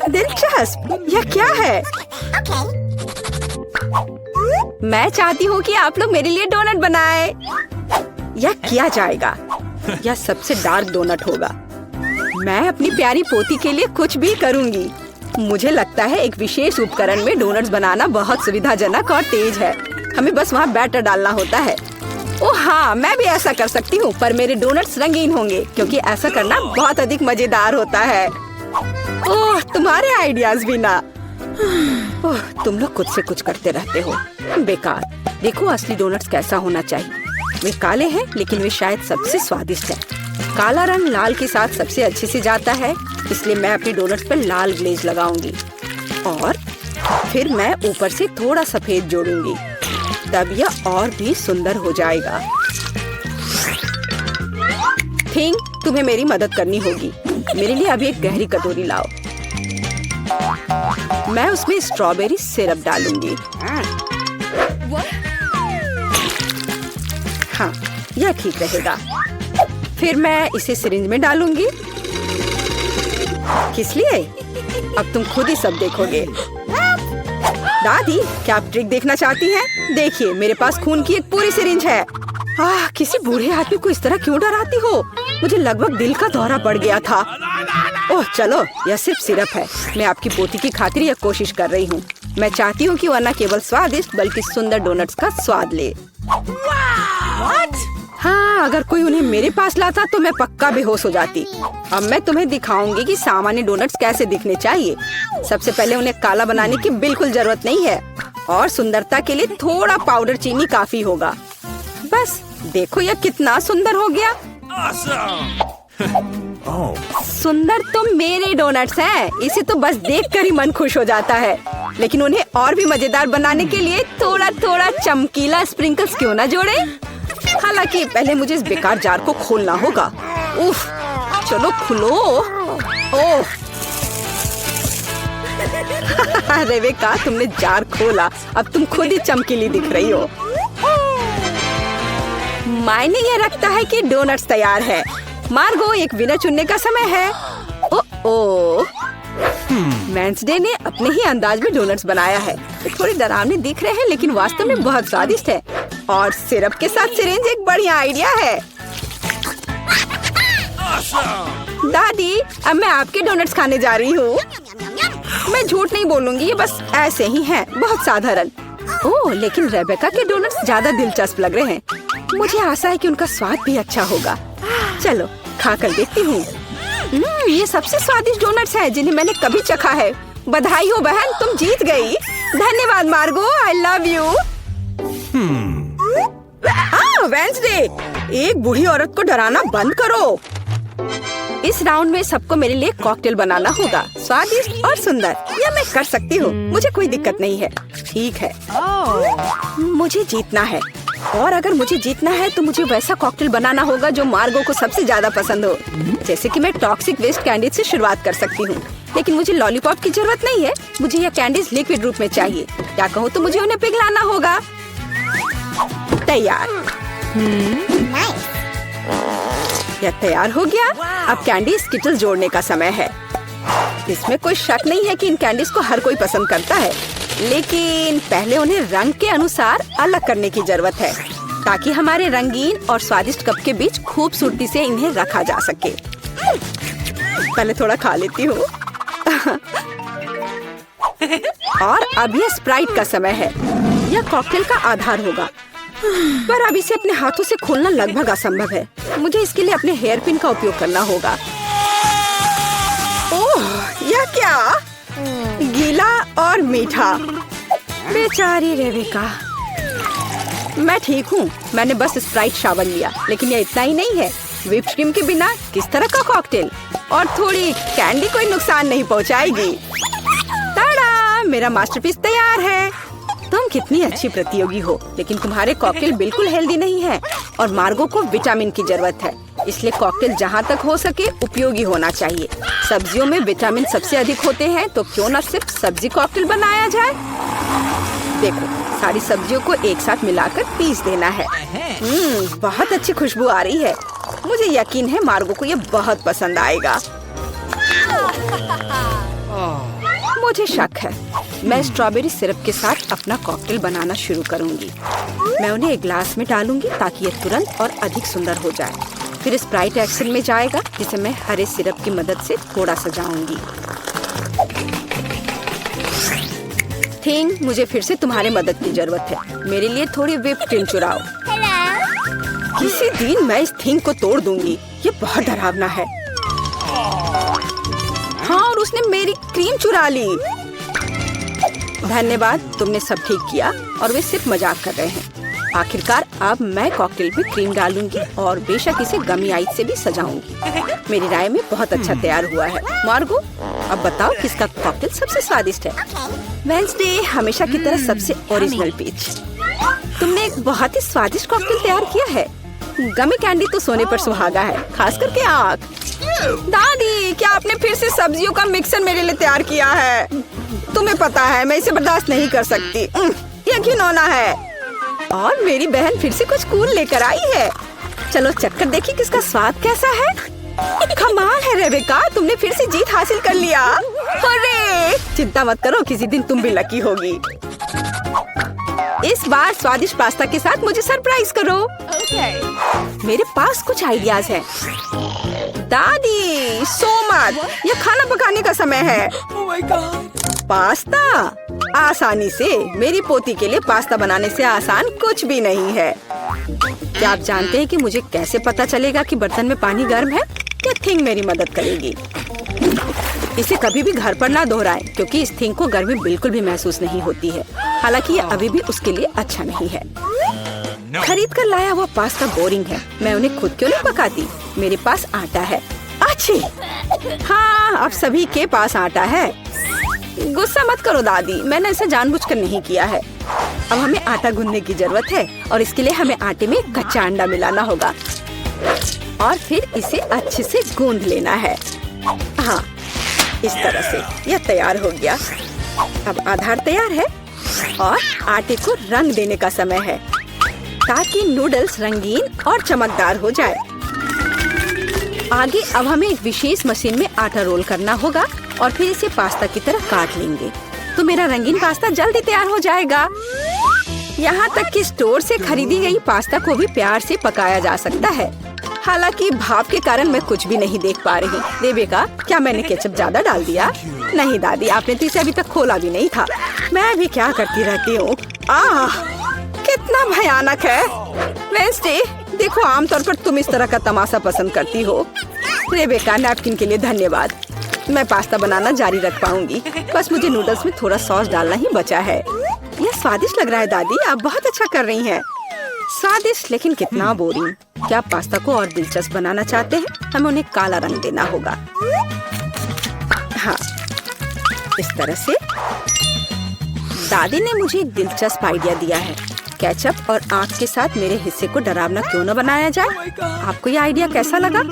दिलचस्प, यह क्या है? मैं चाहती हूँ कि आप लोग मेरे लिए डोनट बनाएं। यह किया जाएगा। यह सबसे डार्क डोनट होगा। मैं अपनी प्यारी पोती के लिए कुछ भी करूँगी। मुझे लगता है एक विशेष उपकरण में डोनट्स बनाना बहुत सुविधाजनक और तेज है। हमें बस वहाँ बैटर डालना होता है। ओह हाँ, मैं भी ऐसा कर सकती हूँ, पर मेरे डोनट्स रंगीन होंगे क्योंकि ऐसा करना बहुत अधिक मजेदार होता है। ओह, तुम्हारे आइडियाज भी ना। ओह, तुम लोग खुद से कुछ करते रहते हो। बेकार। देखो असली डोनट्स कैसा होना चाहिए। वे काले हैं लेकिन वे शायद सबसे स्वादिष्ट हैं। काला रंग लाल के साथ सबसे अच्छे से जाता है, इसलिए मैं अपने डोनट्स पर लाल ग्लेज लगाऊंगी और फिर मैं ऊपर से थोड़ा सफेद जोड़ूंगी। तब यह और भी सुंदर हो जाएगा। थिंग, तुम्हें मेरी मदद करनी होगी। मेरे लिए अभी एक गहरी कटोरी लाओ। मैं उसमें स्ट्रॉबेरी सिरप डालूंगी। हाँ, यह ठीक रहेगा। फिर मैं इसे सिरिंज में डालूंगी। किस लिए? अब तुम खुद ही सब देखोगे। दादी, क्या आप ट्रिक देखना चाहती हैं? देखिए, मेरे पास खून की एक पूरी सिरिंज है। किसी बूढ़े आदमी को इस तरह क्यों डराती हो? मुझे लगभग दिल का दौरा पड़ गया था। ओह चलो, यह सिर्फ सिरप है। मैं आपकी पोती की खातिर यह कोशिश कर रही हूँ। मैं चाहती हूँ कि वह न केवल स्वादिष्ट बल्कि सुंदर डोनट्स का स्वाद ले। हाँ, अगर कोई उन्हें मेरे पास लाता तो मैं पक्का बेहोश हो जाती। अब मैं तुम्हें दिखाऊंगी कि सामान्य डोनट्स कैसे दिखने चाहिए। सबसे पहले उन्हें काला बनाने की बिल्कुल जरूरत नहीं है और सुंदरता के लिए थोड़ा पाउडर चीनी काफी होगा। बस देखो, यह कितना सुंदर हो गया। सुंदर तो मेरे डोनट्स हैं। इसे तो बस देखकर ही मन खुश हो जाता है। लेकिन उन्हें और भी मजेदार बनाने के लिए थोड़ा थोड़ा चमकीला स्प्रिंकल्स क्यों ना जोड़े? हालांकि पहले मुझे इस बेकार जार को खोलना होगा। उफ, चलो खुलो। ओह रेबेका, तुमने जार खोला। अब तुम खुद ही चमकीली दिख रही हो। मायने ये रखता है कि डोनट्स तैयार है। मार्गो, एक विनर चुनने का समय है। ओह, वेंसडे ने अपने ही अंदाज में डोनट्स बनाया है। थोड़े डरावने दिख रहे हैं लेकिन वास्तव में बहुत स्वादिष्ट है। और सिरप के साथ सिरिंज एक बढ़िया आइडिया है। दादी, अब मैं आपके डोनट्स खाने जा रही हूँ। मैं झूठ नहीं बोलूंगी, ये बस ऐसे ही हैं, बहुत साधारण। ओह, लेकिन रेबेका के डोनट्स ज्यादा दिलचस्प लग रहे हैं। मुझे आशा है कि उनका स्वाद भी अच्छा होगा। चलो खा कर देखती हूँ। ये सबसे स्वादिष्ट डोनट्स हैं जिन्हें मैंने कभी चखा है। बधाई हो बहन, तुम जीत गई। धन्यवाद मार्गो, आई लव यू। वेंसडे, एक बूढ़ी औरत को डराना बंद करो। इस राउंड में सबको मेरे लिए कॉकटेल बनाना होगा, स्वादिष्ट और सुंदर। यह मैं कर सकती हूँ, मुझे कोई दिक्कत नहीं है। ठीक है, मुझे जीतना है और अगर मुझे जीतना है तो मुझे वैसा कॉकटेल बनाना होगा जो मार्गो को सबसे ज्यादा पसंद हो। जैसे कि मैं टॉक्सिक वेस्ट कैंडीज से शुरुआत कर सकती हूँ, लेकिन मुझे लॉलीपॉप की जरूरत नहीं है। मुझे यह कैंडीज लिक्विड रूप में चाहिए। क्या कहूँ तो मुझे उन्हें पिघलाना होगा। तैयार। यह तैयार हो गया। अब कैंडी स्किटल्स जोड़ने का समय है। इसमें कोई शक नहीं है कि इन कैंडीज को हर कोई पसंद करता है, लेकिन पहले उन्हें रंग के अनुसार अलग करने की जरूरत है ताकि हमारे रंगीन और स्वादिष्ट कप के बीच खूबसूरती से इन्हें रखा जा सके। पहले थोड़ा खा लेती हूँ। और अब यह स्प्राइट का समय है। यह कॉकटेल का आधार होगा, पर अब इसे अपने हाथों से खोलना लगभग असंभव है। मुझे इसके लिए अपने हेयर पिन का उपयोग करना होगा। ओह, यह क्या? गीला और मीठा। बेचारी रेबेका। मैं ठीक हूँ, मैंने बस स्प्राइट शावर लिया, लेकिन यह इतना ही नहीं है। व्हिप क्रीम के बिना किस तरह का कॉकटेल? और थोड़ी कैंडी कोई नुकसान नहीं पहुँचाएगी। ताड़ा, मेरा मास्टरपीस तैयार है। तुम कितनी अच्छी प्रतियोगी हो, लेकिन तुम्हारे कॉकटेल बिल्कुल हेल्दी नहीं है और मार्गो को विटामिन की जरूरत है। इसलिए कॉकटेल जहाँ तक हो सके उपयोगी होना चाहिए। सब्जियों में विटामिन सबसे अधिक होते हैं, तो क्यों न सिर्फ सब्जी कॉकटेल बनाया जाए। देखो, सारी सब्जियों को एक साथ मिलाकर पीस देना है। बहुत अच्छी खुशबू आ रही है। मुझे यकीन है मार्गो को ये बहुत पसंद आएगा। मुझे शक है। मैं स्ट्रॉबेरी सिरप के साथ अपना कॉकटेल बनाना शुरू करूंगी। मैं उन्हें एक ग्लास में डालूंगी ताकि ये तुरंत और अधिक सुंदर हो जाए। फिर स्प्राइट एक्शन में जाएगा, जिसे मैं हरे सिरप की मदद से थोड़ा सजाऊंगी। थिंग, मुझे फिर से तुम्हारी मदद की जरूरत है। मेरे लिए थोड़ी व्हिप क्रीम चुराओ। किसी दिन मैं इस थिंग को तोड़ दूंगी। ये बहुत डरावना है। हाँ, और उसने मेरी क्रीम चुरा ली। धन्यवाद, तुमने सब ठीक किया। और वे सिर्फ मजाक कर रहे हैं। आखिरकार अब मैं कॉकटेल में क्रीम डालूंगी और बेशक इसे गमी आइस से भी सजाऊंगी। मेरी राय में बहुत अच्छा तैयार हुआ है। मार्गो, अब बताओ किसका कॉकटेल सबसे स्वादिष्ट है? वेडनेसडे, हमेशा की तरह सबसे ओरिजिनल पीच। तुमने एक बहुत ही स्वादिष्ट कॉकटेल तैयार किया है। गमी कैंडी तो सोने पर सुहागा है, खास करके आँख। दादी, क्या आपने फिर से सब्जियों का मिक्सर मेरे लिए तैयार किया है? तुम्हें पता है मैं इसे बर्दाश्त नहीं कर सकती। ये घिनौना है। और मेरी बहन फिर से कुछ कूल लेकर आई है। चलो चक्कर देखिए किसका स्वाद कैसा है। कमाल है रेबेका, तुमने फिर से जीत हासिल कर लिया। अरे चिंता मत करो, किसी दिन तुम भी लकी होगी। इस बार स्वादिष्ट पास्ता के साथ मुझे सरप्राइज करो। मेरे पास कुछ आइडियाज हैं। दादी, सो मत, ये खाना पकाने का समय है। पास्ता आसानी से। मेरी पोती के लिए पास्ता बनाने से आसान कुछ भी नहीं है। क्या आप जानते हैं कि मुझे कैसे पता चलेगा कि बर्तन में पानी गर्म है? क्या थिंग मेरी मदद करेगी। इसे कभी भी घर पर ना दोहराएं, क्योंकि इस थिंग को गर्मी बिल्कुल भी महसूस नहीं होती है। हालांकि ये अभी भी उसके लिए अच्छा नहीं है। खरीद कर लाया हुआ पास्ता बोरिंग है। मैं उन्हें खुद क्यों नहीं पकाती? मेरे पास आटा है। अच्छी, हाँ, अब सभी के पास आटा है। गुस्सा मत करो दादी, मैंने ऐसा जानबूझकर नहीं किया है। अब हमें आटा गूंदने की जरूरत है और इसके लिए हमें आटे में कच्चा अंडा मिलाना होगा और फिर इसे अच्छे से गूंद लेना है। हाँ, इस तरह से यह तैयार हो गया। अब आधार तैयार है और आटे को रंग देने का समय है ताकि नूडल्स रंगीन और चमकदार हो जाए। आगे अब हमें एक विशेष मशीन में आटा रोल करना होगा और फिर इसे पास्ता की तरह काट लेंगे तो मेरा रंगीन पास्ता जल्दी तैयार हो जाएगा। यहाँ तक कि स्टोर से खरीदी गई पास्ता को भी प्यार से पकाया जा सकता है। हालांकि भाप के कारण मैं कुछ भी नहीं देख पा रही। रेबेका, क्या मैंने केचप ज्यादा डाल दिया? नहीं दादी, आपने तो इसे अभी तक खोला भी नहीं था। मैं भी क्या करती रहती हूँ। कितना भयानक है। वेडनेसडे, देखो आमतौर पर तुम इस तरह का तमाशा पसंद करती हो। रेबेका, नैपकिन के लिए धन्यवाद। मैं पास्ता बनाना जारी रख पाऊंगी। बस मुझे नूडल्स में थोड़ा सॉस डालना ही बचा है। यह स्वादिष्ट लग रहा है दादी, आप बहुत अच्छा कर रही हैं। स्वादिष्ट लेकिन कितना बोरिंग। क्या आप पास्ता को और दिलचस्प बनाना चाहते हैं? हमें उन्हें काला रंग देना होगा। हाँ, इस तरह से। दादी ने मुझे एक दिलचस्प आइडिया दिया है। केचप और आँख के साथ मेरे हिस्से को डरावना क्यों न बनाया जाए? आपको ये आइडिया कैसा लगा?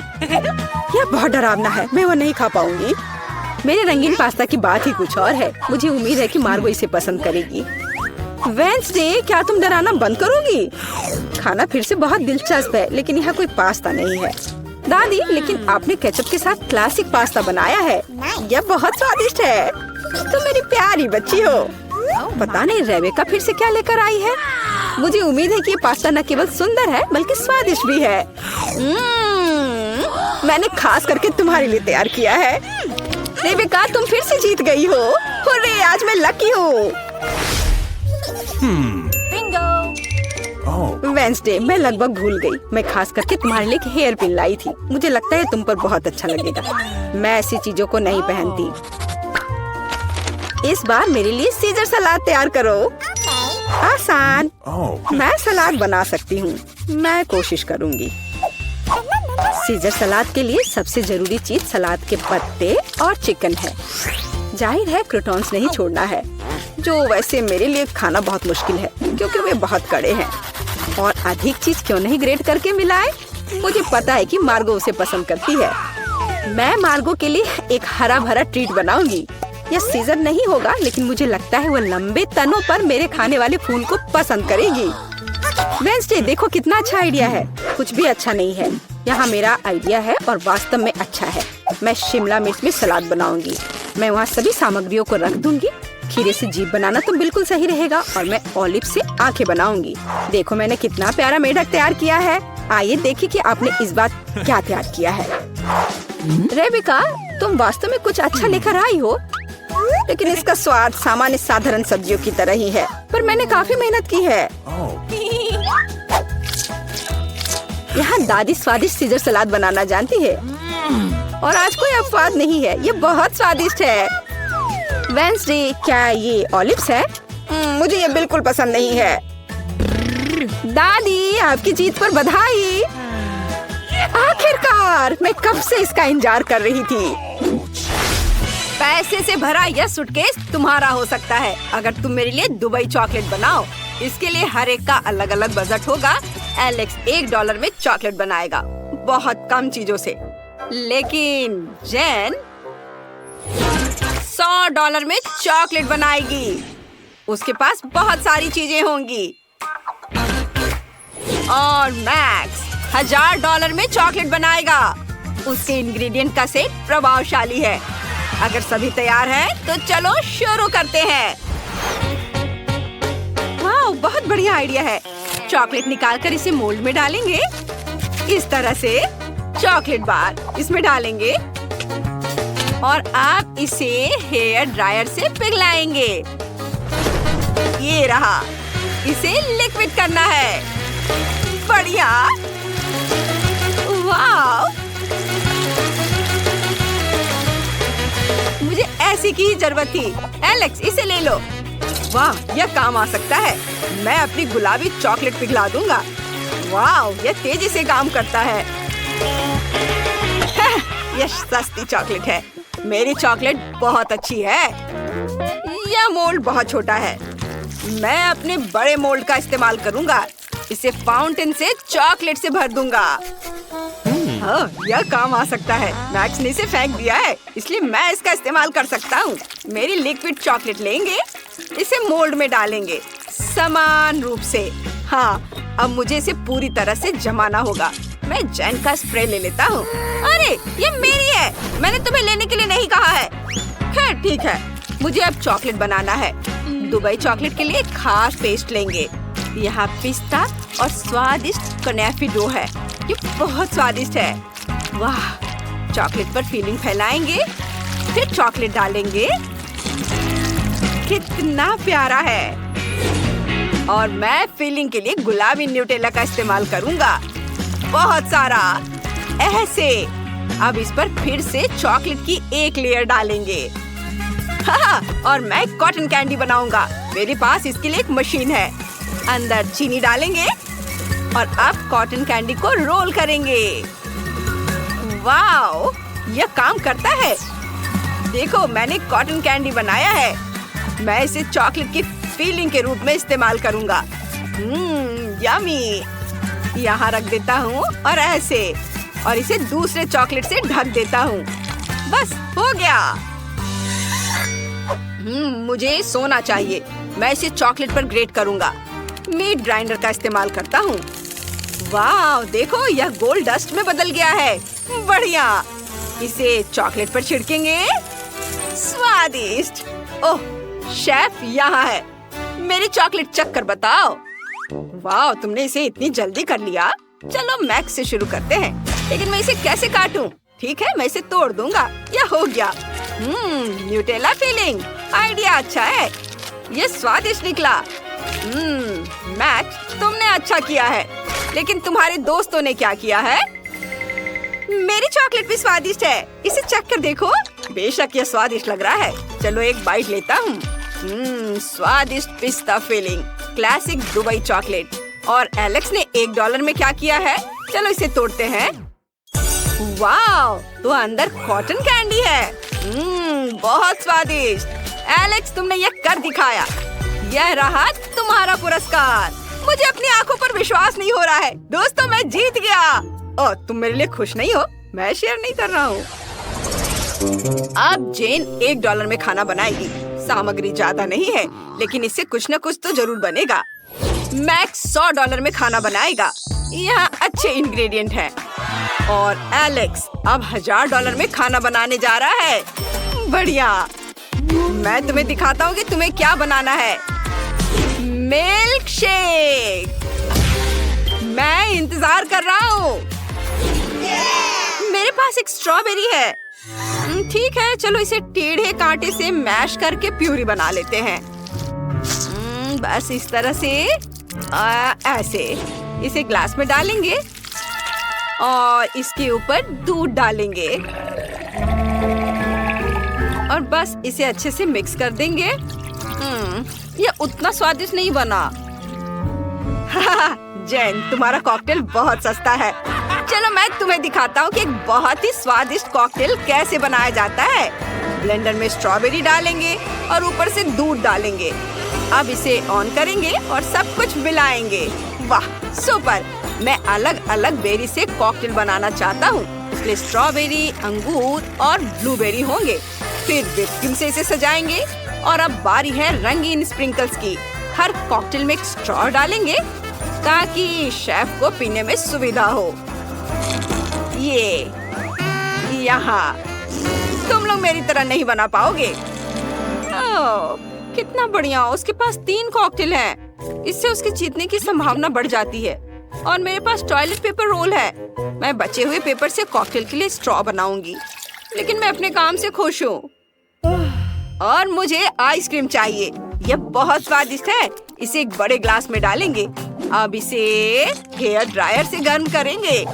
यह बहुत डरावना है, मैं वो नहीं खा पाऊंगी। मेरे रंगीन पास्ता की बात ही कुछ और है। मुझे उम्मीद है कि मार्गो इसे पसंद करेगी। वेडनेसडे, क्या तुम डराना बंद करोगी? खाना फिर से बहुत दिलचस्प है, लेकिन यहाँ कोई पास्ता नहीं है। दादी, लेकिन आपने केचप के साथ क्लासिक पास्ता बनाया है। यह बहुत स्वादिष्ट है। तुम मेरी प्यारी बच्ची हो। पता नहीं रेबेका फिर से क्या लेकर आई है। मुझे उम्मीद है कि ये पास्ता न केवल सुंदर है बल्कि स्वादिष्ट भी है। मैंने खास करके तुम्हारे लिए तैयार किया है। रेबेका, तुम फिर से जीत गई हो। हुर्रे, आज मैं लकी हूँ। वेडनेसडे, मैं लगभग भूल गई। मैं खास करके तुम्हारे लिए एक हेयर पिन लाई थी। मुझे लगता है तुम पर बहुत अच्छा लगेगा। मैं ऐसी चीजों को नहीं पहनती। इस बार मेरे लिए सीजर सलाद तैयार करो। आसान। मैं सलाद बना सकती हूँ। मैं कोशिश करूँगी। सीजर सलाद के लिए सबसे जरूरी चीज सलाद के पत्ते और चिकन है। जाहिर है क्रूटॉन्स नहीं छोड़ना है, जो वैसे मेरे लिए खाना बहुत मुश्किल है क्योंकि वे बहुत कड़े हैं। और अधिक चीज क्यों नहीं ग्रेट करके मिलाए? मुझे पता है कि मार्गो उसे पसंद करती है। मैं मार्गो के लिए एक हरा भरा ट्रीट बनाऊंगी। यह सीजर नहीं होगा, लेकिन मुझे लगता है वो लंबे तनों पर मेरे खाने वाले फूल को पसंद करेगी। वेडनेसडे, देखो कितना अच्छा आइडिया है। कुछ भी अच्छा नहीं है। यहाँ मेरा आइडिया है और वास्तव में अच्छा है। मैं शिमला मिर्च में सलाद बनाऊंगी। मैं वहाँ सभी सामग्रियों को रख दूंगी। खीरे से जीभ बनाना तो बिल्कुल सही रहेगा और मैं ऑलिव से आंखें बनाऊंगी। देखो मैंने कितना प्यारा मेढक तैयार किया है। आइए देखिए कि आपने इस बार क्या तैयार किया है। रेबिका, तुम वास्तव में कुछ अच्छा लेकर आई हो, लेकिन इसका स्वाद सामान्य साधारण सब्जियों की तरह ही है, पर मैंने काफी मेहनत की है। यहाँ दादी स्वादिष्ट सीजर सलाद बनाना जानती है और आज कोई अपवाद नहीं है। ये बहुत स्वादिष्ट है। वेंसडे, क्या ये ऑलिव्स है? मुझे ये बिल्कुल पसंद नहीं है। दादी, आपकी जीत पर बधाई। आखिरकार, मैं कब से इसका इंतजार कर रही थी। पैसे से भरा यह सूटकेस तुम्हारा हो सकता है अगर तुम मेरे लिए दुबई चॉकलेट बनाओ। इसके लिए हर एक का अलग अलग बजट होगा। एलेक्स $1 में चॉकलेट बनाएगा, बहुत कम चीजों से, लेकिन जेन $100 में चॉकलेट बनाएगी। उसके पास बहुत सारी चीजें होंगी। और मैक्स $1000 में चॉकलेट बनाएगा। उसके इंग्रेडिएंट का सेट प्रभावशाली है। अगर सभी तैयार हैं, तो चलो शुरू करते हैं। वाह, बहुत बढ़िया आइडिया है। चॉकलेट निकालकर इसे मोल्ड में डालेंगे। इस तरह से चॉकलेट बार इसमें डालेंगे और आप इसे हेयर ड्रायर से पिघलाएंगे। ये रहा, इसे लिक्विड करना है। बढ़िया, वाह, मुझे ऐसी की ही जरूरत थी। एलेक्स, इसे ले लो। वाह, यह काम आ सकता है। मैं अपनी गुलाबी चॉकलेट पिघला दूंगा। वाह, यह तेजी से काम करता है। यह सस्ती चॉकलेट है। मेरी चॉकलेट बहुत अच्छी है। यह मोल्ड बहुत छोटा है। मैं अपने बड़े मोल्ड का इस्तेमाल करूंगा। इसे फाउंटेन से चॉकलेट से भर दूंगा। हाँ, यह काम आ सकता है। मैक्स ने इसे फेंक दिया है, इसलिए मैं इसका इस्तेमाल कर सकता हूँ। मेरी लिक्विड चॉकलेट लेंगे, इसे मोल्ड में डालेंगे समान रूप से। हाँ, अब मुझे इसे पूरी तरह से जमाना होगा। मैं जेन का स्प्रे ले लेता हूँ। अरे, ये मेरी है। मैंने तुम्हें लेने के लिए नहीं कहा है। खैर ठीक है, मुझे अब चॉकलेट बनाना है। दुबई चॉकलेट के लिए खास पेस्ट लेंगे। यहाँ पिस्ता और स्वादिष्ट कनेफी डो है। ये बहुत स्वादिष्ट है। वाह, चॉकलेट पर फिलिंग फैलाएंगे, फिर चॉकलेट डालेंगे। कितना प्यारा है। और मैं फिलिंग के लिए गुलाबी न्यूटेला का इस्तेमाल करूंगा, बहुत सारा, ऐसे। अब इस पर फिर से चॉकलेट की एक लेयर डालेंगे। हाँ, और मैं कॉटन कैंडी बनाऊंगा। मेरे पास इसके लिए एक मशीन है। अंदर चीनी डालेंगे और अब कॉटन कैंडी को रोल करेंगे। वाओ, यह काम करता है। देखो, मैंने कॉटन कैंडी बनाया है। मैं इसे चॉकलेट की फिलिंग के रूप में इस्तेमाल करूंगा। यम्मी। यहाँ रख देता हूँ और ऐसे, और इसे दूसरे चॉकलेट से ढक देता हूँ। बस हो गया। मुझे सोना चाहिए। मैं इसे चॉकलेट पर ग्रेट करूंगा। मीट ग्राइंडर का इस्तेमाल करता हूँ। वाह, देखो, यह गोल्ड डस्ट में बदल गया है। बढ़िया। इसे चॉकलेट पर छिड़केंगे। स्वादिष्ट। ओह, शेफ यहाँ है। मेरी चॉकलेट चख कर बताओ। वाह, तुमने इसे इतनी जल्दी कर लिया। चलो मैक्स से शुरू करते हैं, लेकिन मैं इसे कैसे काटूं? ठीक है, मैं इसे तोड़ दूंगा। यह हो गया। Nutella filling. आइडिया अच्छा है। ये स्वादिष्ट निकला। मैक्स, तुमने अच्छा किया है, लेकिन तुम्हारे दोस्तों ने क्या किया है? मेरी चॉकलेट भी स्वादिष्ट है। इसे चख कर देखो। बेशक यह स्वादिष्ट लग रहा है। चलो एक बाइट लेता हूँ। स्वादिष्ट पिस्ता फिलिंग, क्लासिक दुबई चॉकलेट। और एलेक्स ने $1 में क्या किया है? चलो इसे तोड़ते हैं। वाह, तो अंदर कॉटन कैंडी है। बहुत स्वादिष्ट। एलेक्स, तुमने यह कर दिखाया। यह रहा तुम्हारा पुरस्कार। मुझे अपनी आंखों पर विश्वास नहीं हो रहा है। दोस्तों, मैं जीत गया। ओह, तुम मेरे लिए खुश नहीं हो? मैं शेयर नहीं कर रहा हूँ। अब जेन $1 में खाना बनाएगी। सामग्री ज्यादा नहीं है, लेकिन इससे कुछ न कुछ तो जरूर बनेगा। मैक्स $100 में खाना बनाएगा। यहाँ अच्छे इंग्रेडिएंट हैं। और एलेक्स अब $1000 में खाना बनाने जा रहा है। बढ़िया। मैं तुम्हें दिखाता हूँ कि तुम्हें क्या बनाना है। Milk shake. मैं इंतजार कर रहा हूँ। मेरे पास एक स्ट्रॉबेरी है। ठीक है, चलो इसे टेढ़े कांटे से मैश करके प्यूरी बना लेते हैं। बस इस तरह से ऐसे इसे ग्लास में डालेंगे और इसके ऊपर दूध डालेंगे और बस इसे अच्छे से मिक्स कर देंगे। ये उतना स्वादिष्ट नहीं बना। जैन, तुम्हारा कॉकटेल बहुत सस्ता है। चलो मैं तुम्हें दिखाता हूँ कि एक बहुत ही स्वादिष्ट कॉकटेल कैसे बनाया जाता है। ब्लेंडर में स्ट्रॉबेरी डालेंगे और ऊपर से दूध डालेंगे। अब इसे ऑन करेंगे और सब कुछ मिलाएंगे। वाह, सुपर। मैं अलग अलग बेरी से कॉकटेल बनाना चाहता हूँ, इसलिए स्ट्रॉबेरी, अंगूर और ब्लूबेरी होंगे। फिर व्हिप क्रीम से इसे सजाएंगे और अब बारी है रंगीन स्प्रिंकल्स की। हर कॉकटेल में एक स्ट्रॉ डालेंगे ताकि शेफ को पीने में सुविधा हो। ये यहाँ तुम लोग मेरी तरह नहीं बना पाओगे। ओह, कितना बढ़िया। उसके पास 3 कॉकटेल हैं। इससे उसके जीतने की संभावना बढ़ जाती है। और मेरे पास टॉयलेट पेपर रोल है। मैं बचे हुए पेपर से कॉकटेल के लिए स्ट्रॉ बनाऊंगी। लेकिन मैं अपने काम से खुश हूँ। और मुझे आइसक्रीम चाहिए। यह बहुत स्वादिष्ट है। इसे एक बड़े ग्लास में डालेंगे। अब इसे हेयर ड्रायर से गर्म करेंगे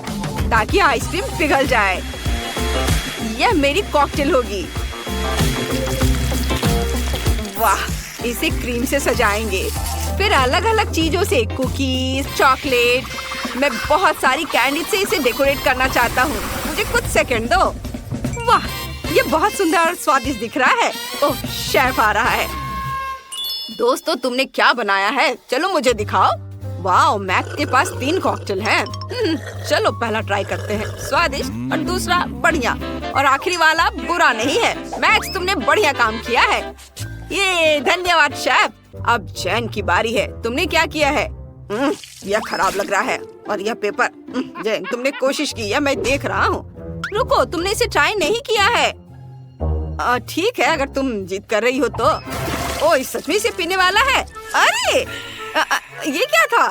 ताकि आइसक्रीम पिघल जाए। यह मेरी कॉकटेल होगी। वाह, इसे क्रीम से सजाएंगे। फिर अलग अलग चीजों से, कुकीज, चॉकलेट। मैं बहुत सारी कैंडी से इसे डेकोरेट करना चाहता हूँ। मुझे कुछ सेकंड दो। वाह, ये बहुत सुंदर और स्वादिष्ट दिख रहा है। ओह, शेफ आ रहा है। दोस्तों, तुमने क्या बनाया है? चलो मुझे दिखाओ। वाह, मैक के पास 3 कॉकटेल हैं। चलो पहला ट्राई करते हैं। स्वादिष्ट और दूसरा बढ़िया और आखिरी वाला बुरा नहीं है। मैक्स, तुमने बढ़िया काम किया है। ये धन्यवाद शेफ। अब जैन की बारी है। तुमने क्या किया है? यह खराब लग रहा है। और यह पेपर। जैन, तुमने कोशिश की है, मैं देख रहा हूँ। रुको, तुमने इसे ट्राई नहीं किया है। ठीक है, अगर तुम जीत कर रही हो तो। ओह, सच में इसे पीने वाला है। अरे ये क्या था?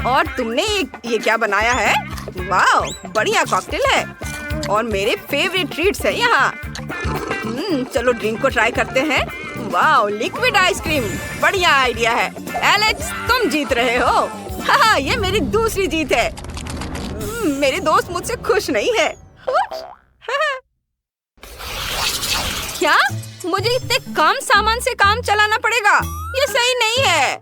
और तुमने ये क्या बनाया है? वाह, बढ़िया कॉकटेल है और मेरे फेवरेट ट्रीट्स है यहाँ। चलो ड्रिंक को ट्राई करते हैं। वाह, लिक्विड आइसक्रीम, बढ़िया आइडिया है। एलेक्स, तुम जीत रहे हो। हाँ, ये मेरी दूसरी जीत है। मेरे दोस्त मुझसे खुश नहीं है। क्या मुझे इतने कम सामान से काम चलाना पड़ेगा? ये सही नहीं है।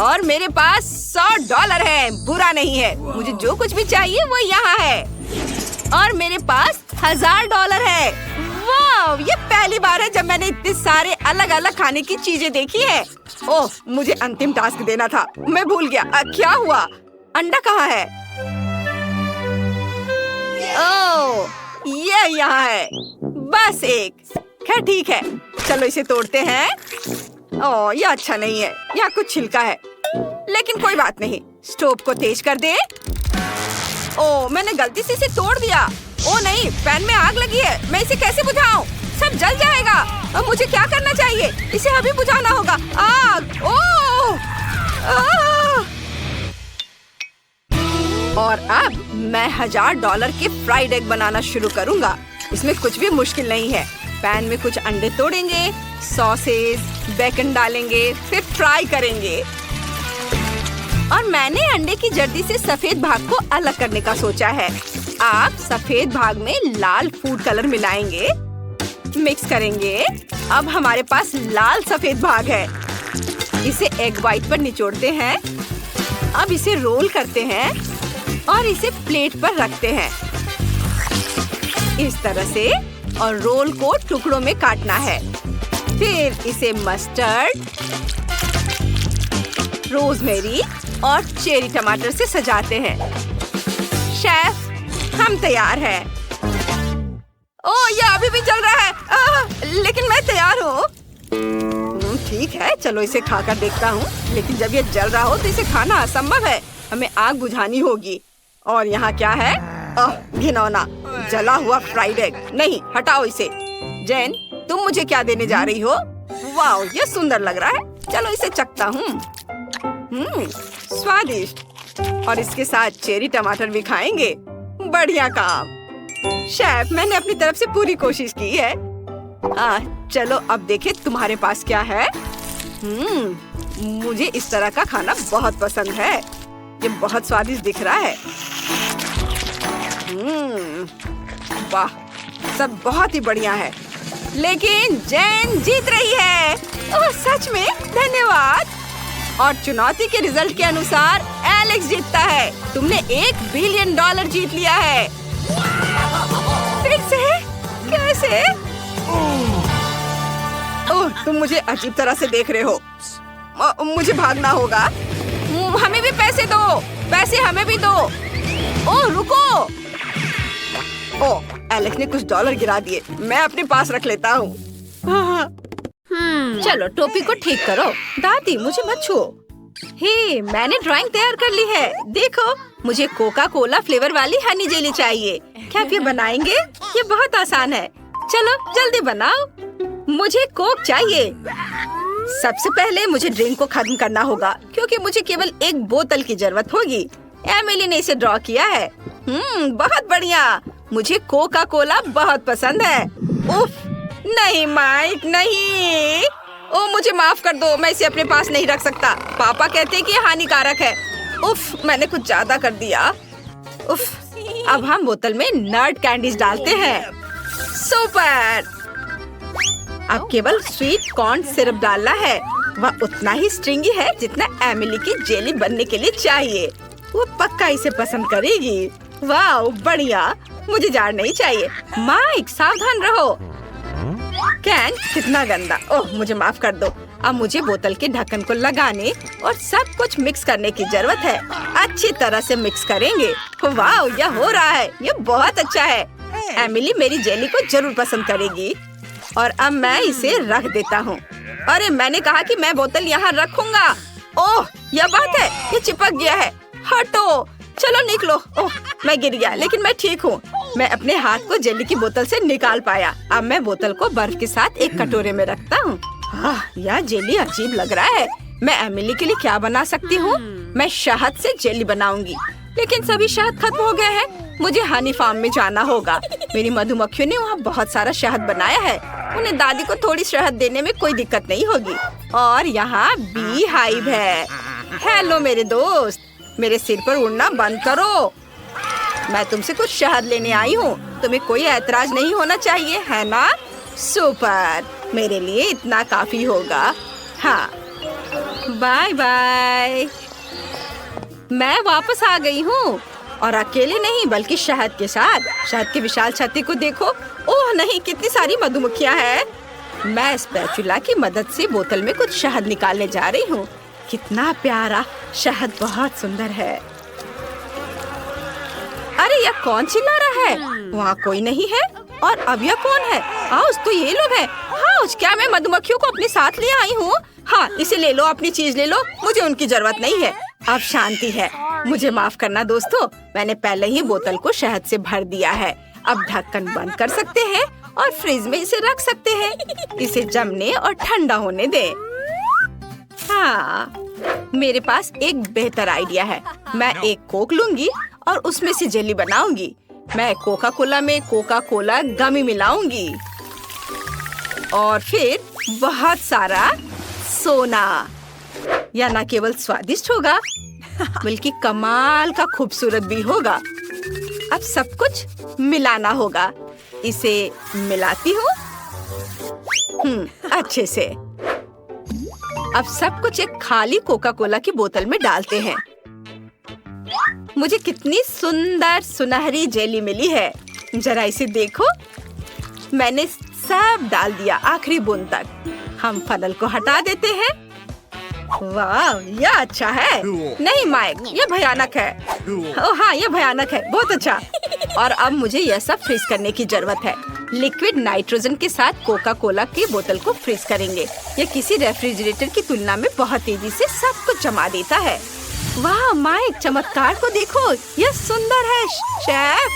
और मेरे पास $100 है। बुरा नहीं है। मुझे जो कुछ भी चाहिए वो यहाँ है। और मेरे पास $1000 है। वाह, ये पहली बार है जब मैंने इतने सारे अलग अलग खाने की चीजें देखी है। ओह, मुझे अंतिम टास्क देना था, मैं भूल गया। क्या हुआ? अंडा कहाँ है? ओह, ये यहाँ है। बस एक। खैर ठीक है, चलो इसे तोड़ते हैं। ओह, ये अच्छा नहीं है। यहाँ कुछ छिलका है, लेकिन कोई बात नहीं। स्टोव को तेज कर दे। ओह, मैंने गलती से इसे तोड़ दिया। ओह नहीं, पैन में आग लगी है। मैं इसे कैसे बुझाऊं? सब जल जाएगा। अब मुझे क्या करना चाहिए? इसे अभी बुझाना होगा। आग! ओह! और अब मैं $1000 के फ्राइड एग बनाना शुरू करूंगा। इसमें कुछ भी मुश्किल नहीं है। पैन में कुछ अंडे तोड़ेंगे, सॉसेज, बेकन डालेंगे, फिर फ्राई करेंगे। और मैंने अंडे की जर्दी से सफेद भाग को अलग करने का सोचा है। आप सफेद भाग में लाल फूड कलर मिलाएंगे, मिक्स करेंगे। अब हमारे पास लाल सफेद भाग है। इसे एग व्हाइट पर निचोड़ते हैं। अब इसे रोल करते हैं और इसे प्लेट पर रखते हैं इस तरह से। और रोल को टुकड़ों में काटना है। फिर इसे मस्टर्ड, रोजमेरी और चेरी टमाटर से सजाते हैं। शेफ, हम तैयार हैं। ओह, ये अभी भी चल रहा है। लेकिन मैं तैयार हूँ। ठीक है, चलो इसे खाकर देखता हूँ। लेकिन जब ये जल रहा हो तो इसे खाना असंभव है। हमें आग बुझानी होगी। और यहाँ क्या है? ओह, घिनौना। जला हुआ फ्राइड एग। नहीं, हटाओ इसे। जैन, तुम मुझे क्या देने जा रही हो? वाह, ये सुंदर लग रहा है। चलो इसे चखता हूँ। स्वादिष्ट। और इसके साथ चेरी टमाटर भी खाएंगे। बढ़िया काम शेफ, मैंने अपनी तरफ से पूरी कोशिश की है। चलो अब देखें तुम्हारे पास क्या है। मुझे इस तरह का खाना बहुत पसंद है। ये बहुत स्वादिष्ट दिख रहा है। वाह, सब बहुत ही बढ़िया है। लेकिन जैन जीत रही है। ओह, सच में? धन्यवाद। और चुनौती के रिजल्ट के अनुसार एलेक्स जीतता है। तुमने $1 बिलियन जीत लिया है। फिर से? कैसे? ओह, तुम मुझे अजीब तरह से देख रहे हो। मुझे भागना होगा। हमें भी पैसे दो। पैसे हमें भी दो। ओह, रुको। ओह, एलेक्स ने कुछ डॉलर गिरा दिए। मैं अपने पास रख लेता हूँ। चलो टोपी को ठीक करो। दादी, मुझे मत छुओ। हे, मैंने ड्राइंग तैयार कर ली है। देखो, मुझे कोका कोला फ्लेवर वाली हनी जेली चाहिए। क्या आप ये बनाएंगे? ये बहुत आसान है। चलो जल्दी बनाओ। मुझे कोक चाहिए। सबसे पहले मुझे ड्रिंक को खत्म करना होगा, क्योंकि मुझे केवल एक बोतल की जरूरत होगी। एमिली ने इसे ड्रॉ किया है। बहुत बढ़िया। मुझे कोका कोला बहुत पसंद है। उफ, नहीं माइक, नहीं। ओ, मुझे माफ कर दो, मैं इसे अपने पास नहीं रख सकता। पापा कहते हैं कि ये हानिकारक है। उफ, मैंने कुछ ज्यादा कर दिया। उफ, अब हम बोतल में नट कैंडीज डालते हैं। सुपर। अब केवल स्वीट कॉर्न सिरप डालना है। वह उतना ही स्ट्रिंगी है जितना एमिली की जेली बनने के लिए चाहिए। वो पक्का इसे पसंद करेगी। वाह, बढ़िया। मुझे जार नहीं चाहिए। माइक, सावधान रहो। कैन कितना गंदा। ओह, मुझे माफ कर दो। अब मुझे बोतल के ढक्कन को लगाने और सब कुछ मिक्स करने की जरूरत है। अच्छी तरह से मिक्स करेंगे। वाह, यह हो रहा है। यह बहुत अच्छा है। एमिली मेरी जेली को जरूर पसंद करेगी। और अब मैं इसे रख देता हूँ। अरे, मैंने कहा कि मैं बोतल यहाँ रखूंगा। ओह, यह बात है। ये चिपक गया है। हटो। चलो निकलो। ओह, मैं गिर गया, लेकिन मैं ठीक हूँ। मैं अपने हाथ को जेली की बोतल से निकाल पाया। अब मैं बोतल को बर्फ के साथ एक कटोरे में रखता हूँ। यह जेली अजीब लग रहा है। मैं एमिली के लिए क्या बना सकती हूँ? मैं शहद से जेली बनाऊंगी, लेकिन सभी शहद खत्म हो गया है। मुझे हनी फार्म में जाना होगा। मेरी मधुमक्खियों ने वहाँ बहुत सारा शहद बनाया है। उन्हें दादी को थोड़ी शहद देने में कोई दिक्कत नहीं होगी। और यहाँ बी हाइव है। हेलो मेरे दोस्त, मेरे सिर पर उड़ना बंद करो। मैं तुमसे कुछ शहद लेने आई हूँ। तुम्हें कोई ऐतराज नहीं होना चाहिए, है ना? सुपर, मेरे लिए इतना काफी होगा। हाँ, बाय बाय। मैं वापस आ गई हूँ, और अकेले नहीं बल्कि शहद के साथ। शहद की विशाल छत्ती को देखो। ओह नहीं, कितनी सारी मधुमक्खियाँ हैं। मैं स्पैचुला की मदद से बोतल में कुछ शहद निकालने जा रही हूँ। कितना प्यारा शहद, बहुत सुंदर है। अरे, यह कौन चिल्ला रहा है? वहाँ कोई नहीं है। और अब यह कौन है? हाउस, तो ये लोग हैं। हाउस, क्या मैं मधुमक्खियों को अपने साथ ले आई हूँ? हाँ, इसे ले लो, अपनी चीज ले लो। मुझे उनकी जरूरत नहीं है। अब शांति है। मुझे माफ करना दोस्तों, मैंने पहले ही बोतल को शहद से भर दिया है। अब ढक्कन बंद कर सकते हैं और फ्रिज में इसे रख सकते हैं। इसे जमने और ठंडा होने दे। हाँ, मेरे पास एक बेहतर आइडिया है। मैं एक कोक लूंगी और उसमें से जेली बनाऊंगी। मैं कोका कोला में कोका कोला गमी मिलाऊंगी और फिर बहुत सारा सोना। यह न केवल स्वादिष्ट होगा बल्कि कमाल का खूबसूरत भी होगा। अब सब कुछ मिलाना होगा। इसे मिलाती हूँ अच्छे से। अब सब कुछ एक खाली कोका कोला की बोतल में डालते हैं। मुझे कितनी सुंदर सुनहरी जेली मिली है। जरा इसे देखो। मैंने सब डाल दिया, आखिरी बूंद तक। हम फनल को हटा देते हैं। वाह, यह अच्छा है। नहीं माइक, यह भयानक है। ओह हाँ, यह भयानक है। बहुत अच्छा। और अब मुझे यह सब फ्रीज करने की जरूरत है। लिक्विड नाइट्रोजन के साथ कोका कोला की बोतल को फ्रीज करेंगे। यह किसी रेफ्रिजरेटर की तुलना में बहुत तेजी से सब कुछ जमा देता है। वाह माइक, चमत्कार को देखो, यह सुंदर है शेफ।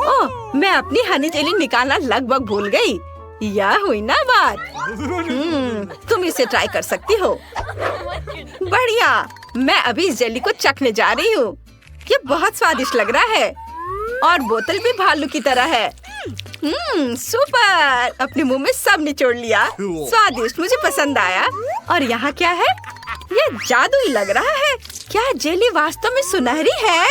ओह, मैं अपनी हनी जेली निकालना लगभग भूल गई। यह हुई ना बात। तुम इसे ट्राई कर सकती हो। बढ़िया, मैं अभी इस जेली को चखने जा रही हूँ। ये बहुत स्वादिष्ट लग रहा है और बोतल भी भालू की तरह है। सुपर! अपने मुंह में सब निचोड़ लिया। स्वादिष्ट, मुझे पसंद आया। और यहाँ क्या है? ये जादुई लग रहा है। क्या जेली वास्तव में सुनहरी है?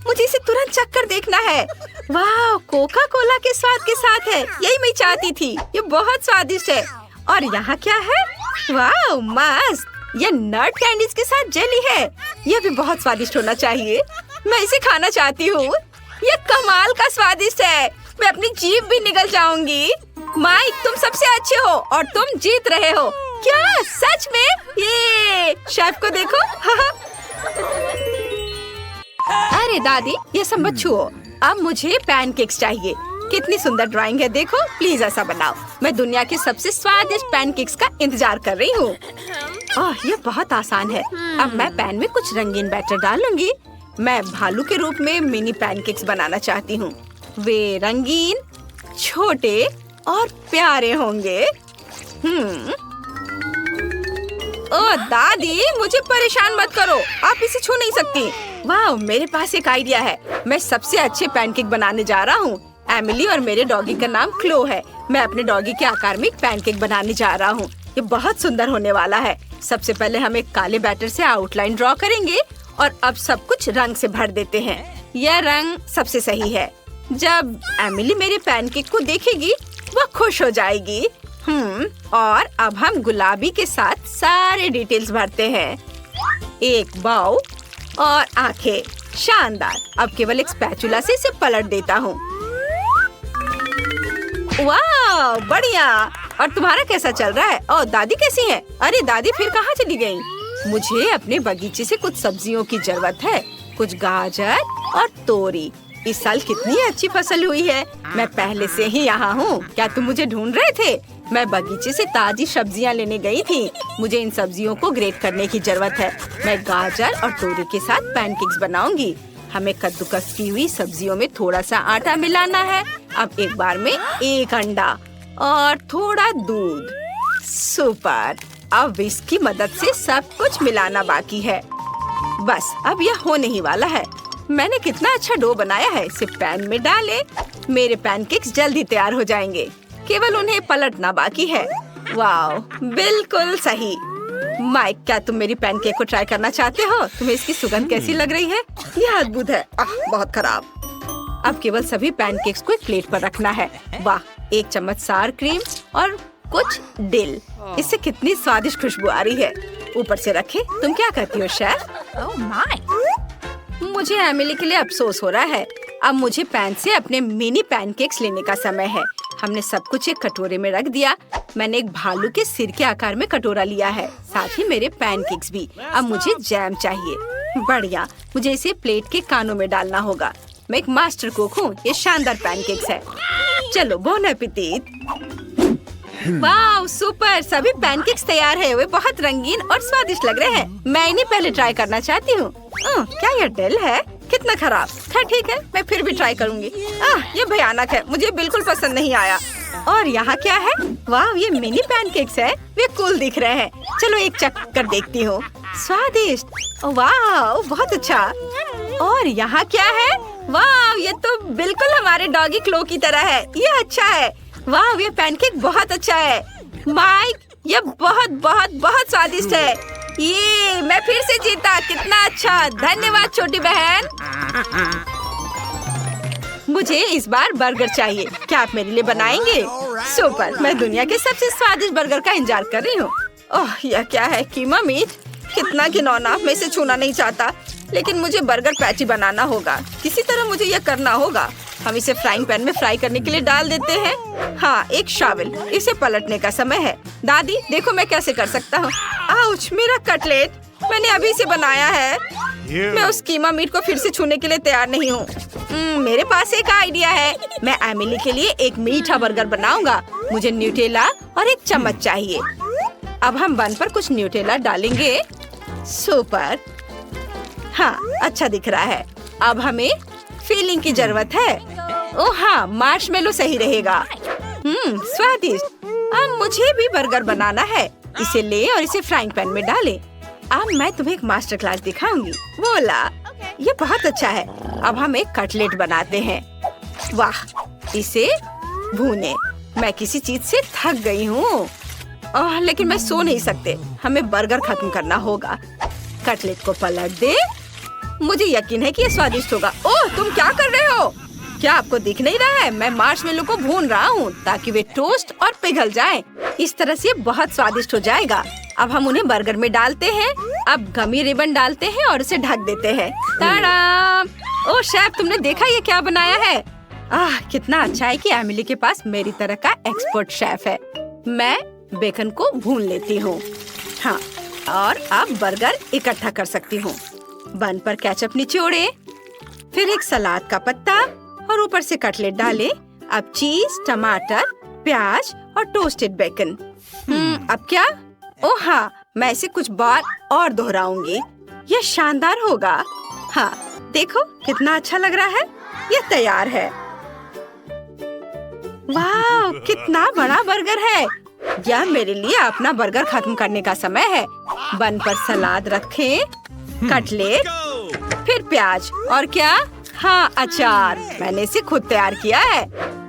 मुझे इसे तुरंत चख कर देखना है। वाह, कोका कोला के स्वाद के साथ है। यही मैं चाहती थी। ये बहुत स्वादिष्ट है। और यहाँ क्या है? वाह, मस्त! ये नट कैंडीज के साथ जेली है। यह भी बहुत स्वादिष्ट होना चाहिए। मैं इसे खाना चाहती हूँ। ये कमाल का स्वादिष्ट है। मैं अपनी जीभ भी निगल जाऊंगी। माइक, तुम सबसे अच्छे हो और तुम जीत रहे हो। क्या सच में? ये शेफ को देखो। अरे दादी, ये सब मत छुओ। अब मुझे पैनकेक्स चाहिए। कितनी सुंदर ड्राइंग है, देखो। प्लीज ऐसा बनाओ। मैं दुनिया के सबसे स्वादिष्ट पैनकेक्स का इंतजार कर रही हूँ। ये बहुत आसान है। अब मैं पैन में कुछ रंगीन बैटर डालूंगी। मैं भालू के रूप में मिनी पैनकेक्स बनाना चाहती हूँ। वे रंगीन, छोटे और प्यारे होंगे। ओह दादी, मुझे परेशान मत करो। आप इसे छू नहीं सकती। वाह, मेरे पास एक आइडिया है। मैं सबसे अच्छे पैनकेक बनाने जा रहा हूँ। एमिली और मेरे डॉगी का नाम क्लो है। मैं अपने डॉगी के आकार में एक पैनकेक बनाने जा रहा हूँ। ये बहुत सुंदर होने वाला है। सबसे पहले हम एक काले बैटर से आउटलाइन ड्रॉ करेंगे और अब सब कुछ रंग से भर देते हैं। यह रंग सबसे सही है। जब एमिली मेरे पैनकेक को देखेगी, वह खुश हो जाएगी। और अब हम गुलाबी के साथ सारे डिटेल्स भरते हैं। एक बाउ और आंखें। शानदार। अब केवल एक स्पैचुला से इसे पलट देता हूँ। वाह, बढ़िया। और तुम्हारा कैसा चल रहा है? और दादी कैसी है? अरे दादी फिर कहाँ चली गई? मुझे अपने बगीचे से कुछ सब्जियों की जरूरत है। कुछ गाजर और तोरी। इस साल कितनी अच्छी फसल हुई है। मैं पहले से ही यहाँ हूँ। क्या तुम मुझे ढूंढ रहे थे? मैं बगीचे से ताजी सब्जियाँ लेने गई थी। मुझे इन सब्जियों को ग्रेट करने की जरूरत है। मैं गाजर और तोरी के साथ पैनकेक्स बनाऊंगी। हमें कद्दूकस की हुई सब्जियों में थोड़ा सा आटा मिलाना है। अब एक बार में एक अंडा और थोड़ा दूध। सुपर! अब इसकी मदद से सब कुछ मिलाना बाकी है। बस अब यह होने ही वाला है। मैंने कितना अच्छा डो बनाया है। इसे पैन में डालें। मेरे पैनकेक्स जल्दी तैयार हो जाएंगे। केवल उन्हें पलटना बाकी है। वाह, बिल्कुल सही। माइक, क्या तुम मेरी पैनकेक को ट्राई करना चाहते हो? तुम्हें इसकी सुगंध कैसी लग रही है? यह अद्भुत है। बहुत खराब। अब केवल सभी पैनकेक्स को एक प्लेट पर रखना है। वाह, एक चम्मच सार क्रीम और कुछ डिल। इससे कितनी स्वादिष्ट खुशबू आ रही है। ऊपर से रखे। तुम क्या कहती हो शेफ? Oh my! मुझे एमिली के लिए अफसोस हो रहा है। अब मुझे पैन से अपने मिनी पैनकेक्स लेने का समय है। हमने सब कुछ एक कटोरे में रख दिया। मैंने एक भालू के सिर के आकार में कटोरा लिया है, साथ ही मेरे पैनकेक्स भी। अब मुझे जैम चाहिए। बढ़िया, मुझे इसे प्लेट के कानों में डालना होगा। मैं एक मास्टर कुक हूँ। ये शानदार पैनकेक्स है। चलो, बोन एपेटिट। वाह, सुपर! सभी पैनकेक्स तैयार है। वे बहुत रंगीन और स्वादिष्ट लग रहे हैं। मैं इन्हें पहले ट्राई करना चाहती हूँ। क्या यह डिल है? कितना खराब। ठीक है, मैं फिर भी ट्राई करूँगी। ये भयानक है। मुझे बिल्कुल पसंद नहीं आया। और यहाँ क्या है? वाह, ये मिनी पैनकेक्स है। वे कूल दिख रहे हैं। चलो एक चख कर देखती हूँ। स्वादिष्ट। वाह, बहुत अच्छा। और यहाँ क्या है? वाह, ये तो बिल्कुल हमारे डॉगी क्लो की तरह है। ये अच्छा है। वाह, ये पैनकेक बहुत अच्छा है। माइक, ये बहुत बहुत बहुत स्वादिष्ट है। ये मैं फिर से जीता। कितना अच्छा। धन्यवाद छोटी बहन। मुझे इस बार बर्गर चाहिए। क्या आप मेरे लिए बनाएंगे? सुपर! मैं दुनिया के सबसे स्वादिष्ट बर्गर का इंतजार कर रही हूँ। ओह, यह क्या है? कीमा मीट। कितना घिनौना। मैं इसे छूना नहीं चाहता, लेकिन मुझे बर्गर पैटी बनाना होगा। किसी तरह मुझे यह करना होगा। हम इसे फ्राइंग पैन में फ्राई करने के लिए डाल देते हैं। हाँ, एक शावल। इसे पलटने का समय है। दादी, देखो मैं कैसे कर सकता हूँ। आउच, मेरा कटलेट। मैंने अभी इसे बनाया है। मैं उस कीमा मीट को फिर से छूने के लिए तैयार नहीं हूँ। मेरे पास एक आइडिया है। मैं एमिली के लिए एक मीठा बर्गर बनाऊंगा। मुझे न्यूटेला और एक चम्मच चाहिए। अब हम बन पर कुछ न्यूटेला डालेंगे। सुपर! हाँ, अच्छा दिख रहा है। अब हमें फिलिंग की जरूरत है। ओह हाँ, मार्शमेलो सही रहेगा। स्वादिष्ट। अब मुझे भी बर्गर बनाना है। इसे ले और इसे फ्राइंग पैन में डालें। अब मैं तुम्हें एक मास्टर क्लास दिखाऊंगी। बोला, ये बहुत अच्छा है। अब हम एक कटलेट बनाते हैं। वाह, इसे भूने। मैं किसी चीज से थक गई हूँ, लेकिन मैं सो नहीं सकते। हमें बर्गर खत्म करना होगा। कटलेट को पलट दे। मुझे यकीन है कि ये स्वादिष्ट होगा। ओह, तुम क्या कर रहे हो? क्या आपको दिख नहीं रहा है? मैं मार्शमेलो को भून रहा हूँ ताकि वे टोस्ट और पिघल जाएं। इस तरह से बहुत स्वादिष्ट हो जाएगा। अब हम उन्हें बर्गर में डालते हैं। अब गमी रिबन डालते हैं और उसे ढक देते हैं। ताड़ा! ओह शेफ, तुमने देखा ये क्या बनाया है? कितना अच्छा है कि एमिली के पास मेरी तरह का एक्सपर्ट शेफ है। मैं बेकन को भून लेती हूँ। हाँ, और अब बर्गर इकट्ठा कर सकती हूँ। बन पर केचप निचोड़े, फिर एक सलाद का पत्ता और ऊपर से कटलेट डाले। अब चीज, टमाटर, प्याज और टोस्टेड बेकन। अब क्या? ओह हाँ, मैं इसे कुछ बार और दोहराऊंगी। यह शानदार होगा। हाँ, देखो कितना अच्छा लग रहा है। यह तैयार है। वाह, कितना बड़ा बर्गर है। यह मेरे लिए अपना बर्गर खत्म करने का समय है। बन पर सलाद रखें, कटलेट, फिर प्याज और क्या? हाँ, अचार। मैंने इसे खुद तैयार किया है।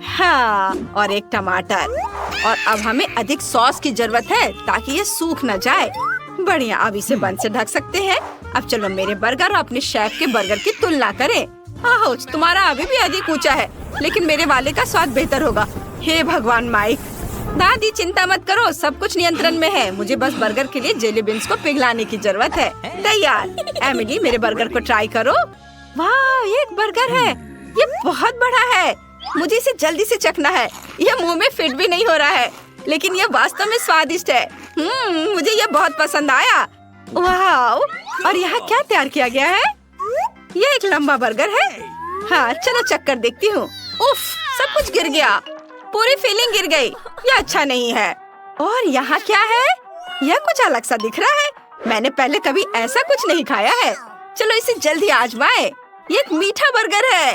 हाँ, और एक टमाटर। और अब हमें अधिक सॉस की जरूरत है ताकि ये सूख न जाए। बढ़िया, अब इसे बन से ढक सकते हैं। अब चलो मेरे बर्गर और अपने शेफ के बर्गर की तुलना करें। तुम्हारा अभी भी अधिक ऊंचा है, लेकिन मेरे वाले का स्वाद बेहतर होगा। हे भगवान माइक। दादी चिंता मत करो, सब कुछ नियंत्रण में है। मुझे बस बर्गर के लिए जेली बीन्स को पिघलाने की जरूरत है। तैयार। एमिली, मेरे बर्गर को ट्राई करो। वाह, ये एक बर्गर है। ये बहुत बड़ा है। मुझे इसे जल्दी से चखना है। यह मुंह में फिट भी नहीं हो रहा है, लेकिन यह वास्तव में स्वादिष्ट है। मुझे यह बहुत पसंद आया। वाह, और यहाँ क्या तैयार किया गया है? यह एक लंबा बर्गर है। हाँ, चलो चख कर देखती हूँ। उफ, सब कुछ गिर गया। पूरी फीलिंग गिर गई। यह अच्छा नहीं है। और यहाँ क्या है? यह कुछ अलग सा दिख रहा है। मैंने पहले कभी ऐसा कुछ नहीं खाया है। चलो इसे जल्दी आजमाएं। ये एक मीठा बर्गर है।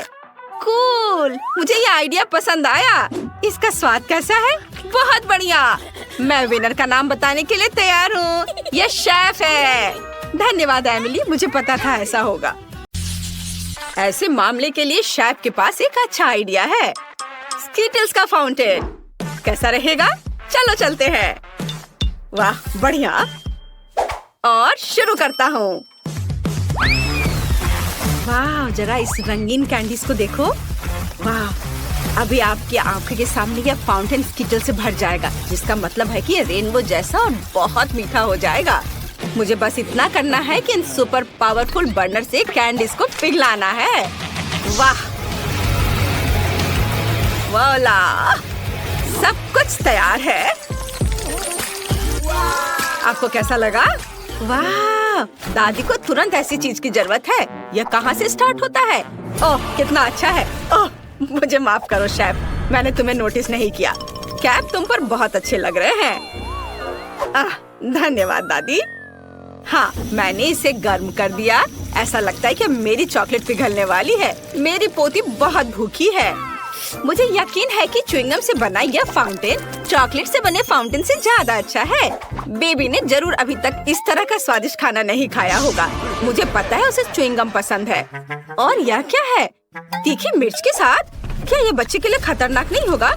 कूल, मुझे ये आइडिया पसंद आया। इसका स्वाद कैसा है? बहुत बढ़िया। मैं विनर का नाम बताने के लिए तैयार हूँ। ये शेफ है। धन्यवाद एमिली, मुझे पता था ऐसा होगा। ऐसे मामले के लिए शेफ के पास एक अच्छा आइडिया है। स्कीटल्स का फाउंटेन कैसा रहेगा? चलो चलते हैं। वाह, बढ़िया। और शुरू करता हूँ। वाह, जरा इस रंगीन कैंडीज को देखो। वाह, अभी आपकी आंखों के सामने यह फाउंटेन स्कीटल से भर जाएगा, जिसका मतलब है कि ये रेनबो जैसा और बहुत मीठा हो जाएगा। मुझे बस इतना करना है कि इन सुपर पावरफुल बर्नर से कैंडीज को पिघलाना है। वाह, वाला, सब कुछ तैयार है। आपको कैसा लगा? वाह, दादी को तुरंत ऐसी चीज की जरूरत है। यह कहाँ से स्टार्ट होता है? ओह, कितना अच्छा है। ओह, मुझे माफ करो शेफ, मैंने तुम्हें नोटिस नहीं किया। कैप तुम पर बहुत अच्छे लग रहे हैं। धन्यवाद दादी। हाँ, मैंने इसे गर्म कर दिया। ऐसा लगता है कि मेरी चॉकलेट पिघलने वाली है। मेरी पोती बहुत भूखी है। मुझे यकीन है कि च्युइंगम से बना यह फाउंटेन चॉकलेट से बने फाउंटेन से ज्यादा अच्छा है। बेबी ने जरूर अभी तक इस तरह का स्वादिष्ट खाना नहीं खाया होगा। मुझे पता है उसे च्युइंगम पसंद है। और यह क्या है? तीखी मिर्च के साथ? क्या यह बच्चे के लिए खतरनाक नहीं होगा?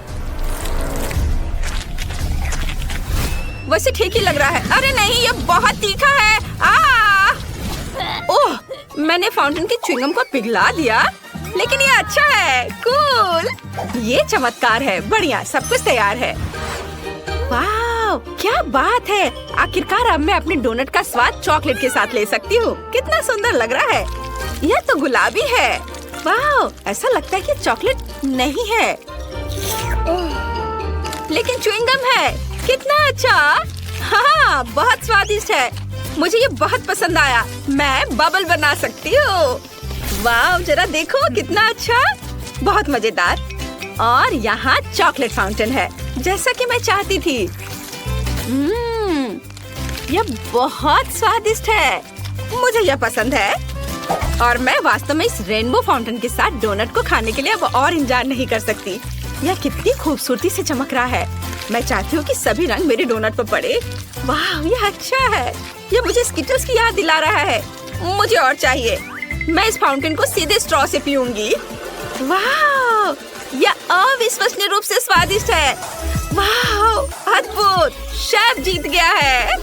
वैसे ठीक ही लग रहा है। अरे नहीं, यह बहुत तीखा है। ओह, मैंने फाउंटेन के च्युइंगम को पिघला दिया, लेकिन ये अच्छा है। कूल, ये चमत्कार है। बढ़िया, सब कुछ तैयार है। वाह, क्या बात है। आखिरकार अब मैं अपने डोनट का स्वाद चॉकलेट के साथ ले सकती हूँ। कितना सुंदर लग रहा है। यह तो गुलाबी है। वाह, ऐसा लगता है कि चॉकलेट नहीं है, लेकिन च्युइंगम है। कितना अच्छा। हाँ, बहुत स्वादिष्ट है। मुझे ये बहुत पसंद आया। मैं बबल बना सकती हूँ। वाह, जरा देखो कितना अच्छा, बहुत मजेदार। और यहाँ चॉकलेट फाउंटेन है, जैसा कि मैं चाहती थी। यह बहुत स्वादिष्ट है। मुझे यह पसंद है। और मैं वास्तव में इस रेनबो फाउंटेन के साथ डोनट को खाने के लिए अब और इंतजार नहीं कर सकती। यह कितनी खूबसूरती से चमक रहा है। मैं चाहती हूँ कि सभी रंग मेरे डोनट पर पड़े। वाह, यह अच्छा है। यह मुझे स्किटल्स की याद दिला रहा है। मुझे और चाहिए। मैं इस फाउंटेन को सीधे स्ट्रॉ से पीऊंगी। वाह, यह अविश्वसनीय रूप से स्वादिष्ट है। वाह, अद्भुत! शेफ जीत गया है।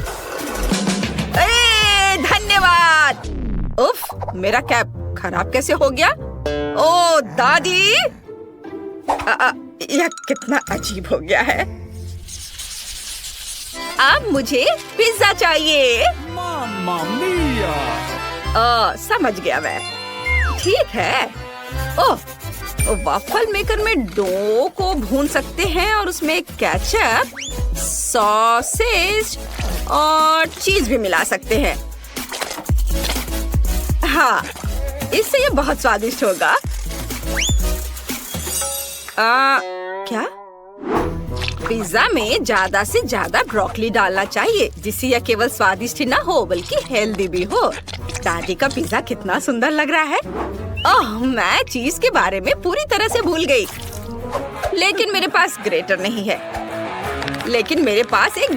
धन्यवाद। उफ, मेरा कैप खराब कैसे हो गया? ओ दादी, यह कितना अजीब हो गया है। अब मुझे पिज्जा चाहिए। मामा मिया। समझ गया मैं। ठीक है। ओह, वॉफल मेकर में डो को भून सकते हैं और उसमें केचप, सॉसेज और चीज भी मिला सकते हैं। हाँ, इससे ये बहुत स्वादिष्ट होगा। क्या? पिज्जा में ज्यादा से ज्यादा ब्रोकली डालना चाहिए, जिससे यह केवल स्वादिष्ट ही ना हो बल्कि हेल्दी भी हो। दादी का पिज्जा कितना सुंदर लग रहा है। ओह, मैं चीज के बारे में पूरी तरह से भूल गई। लेकिन मेरे पास ग्रेटर नहीं है। लेकिन मेरे पास एक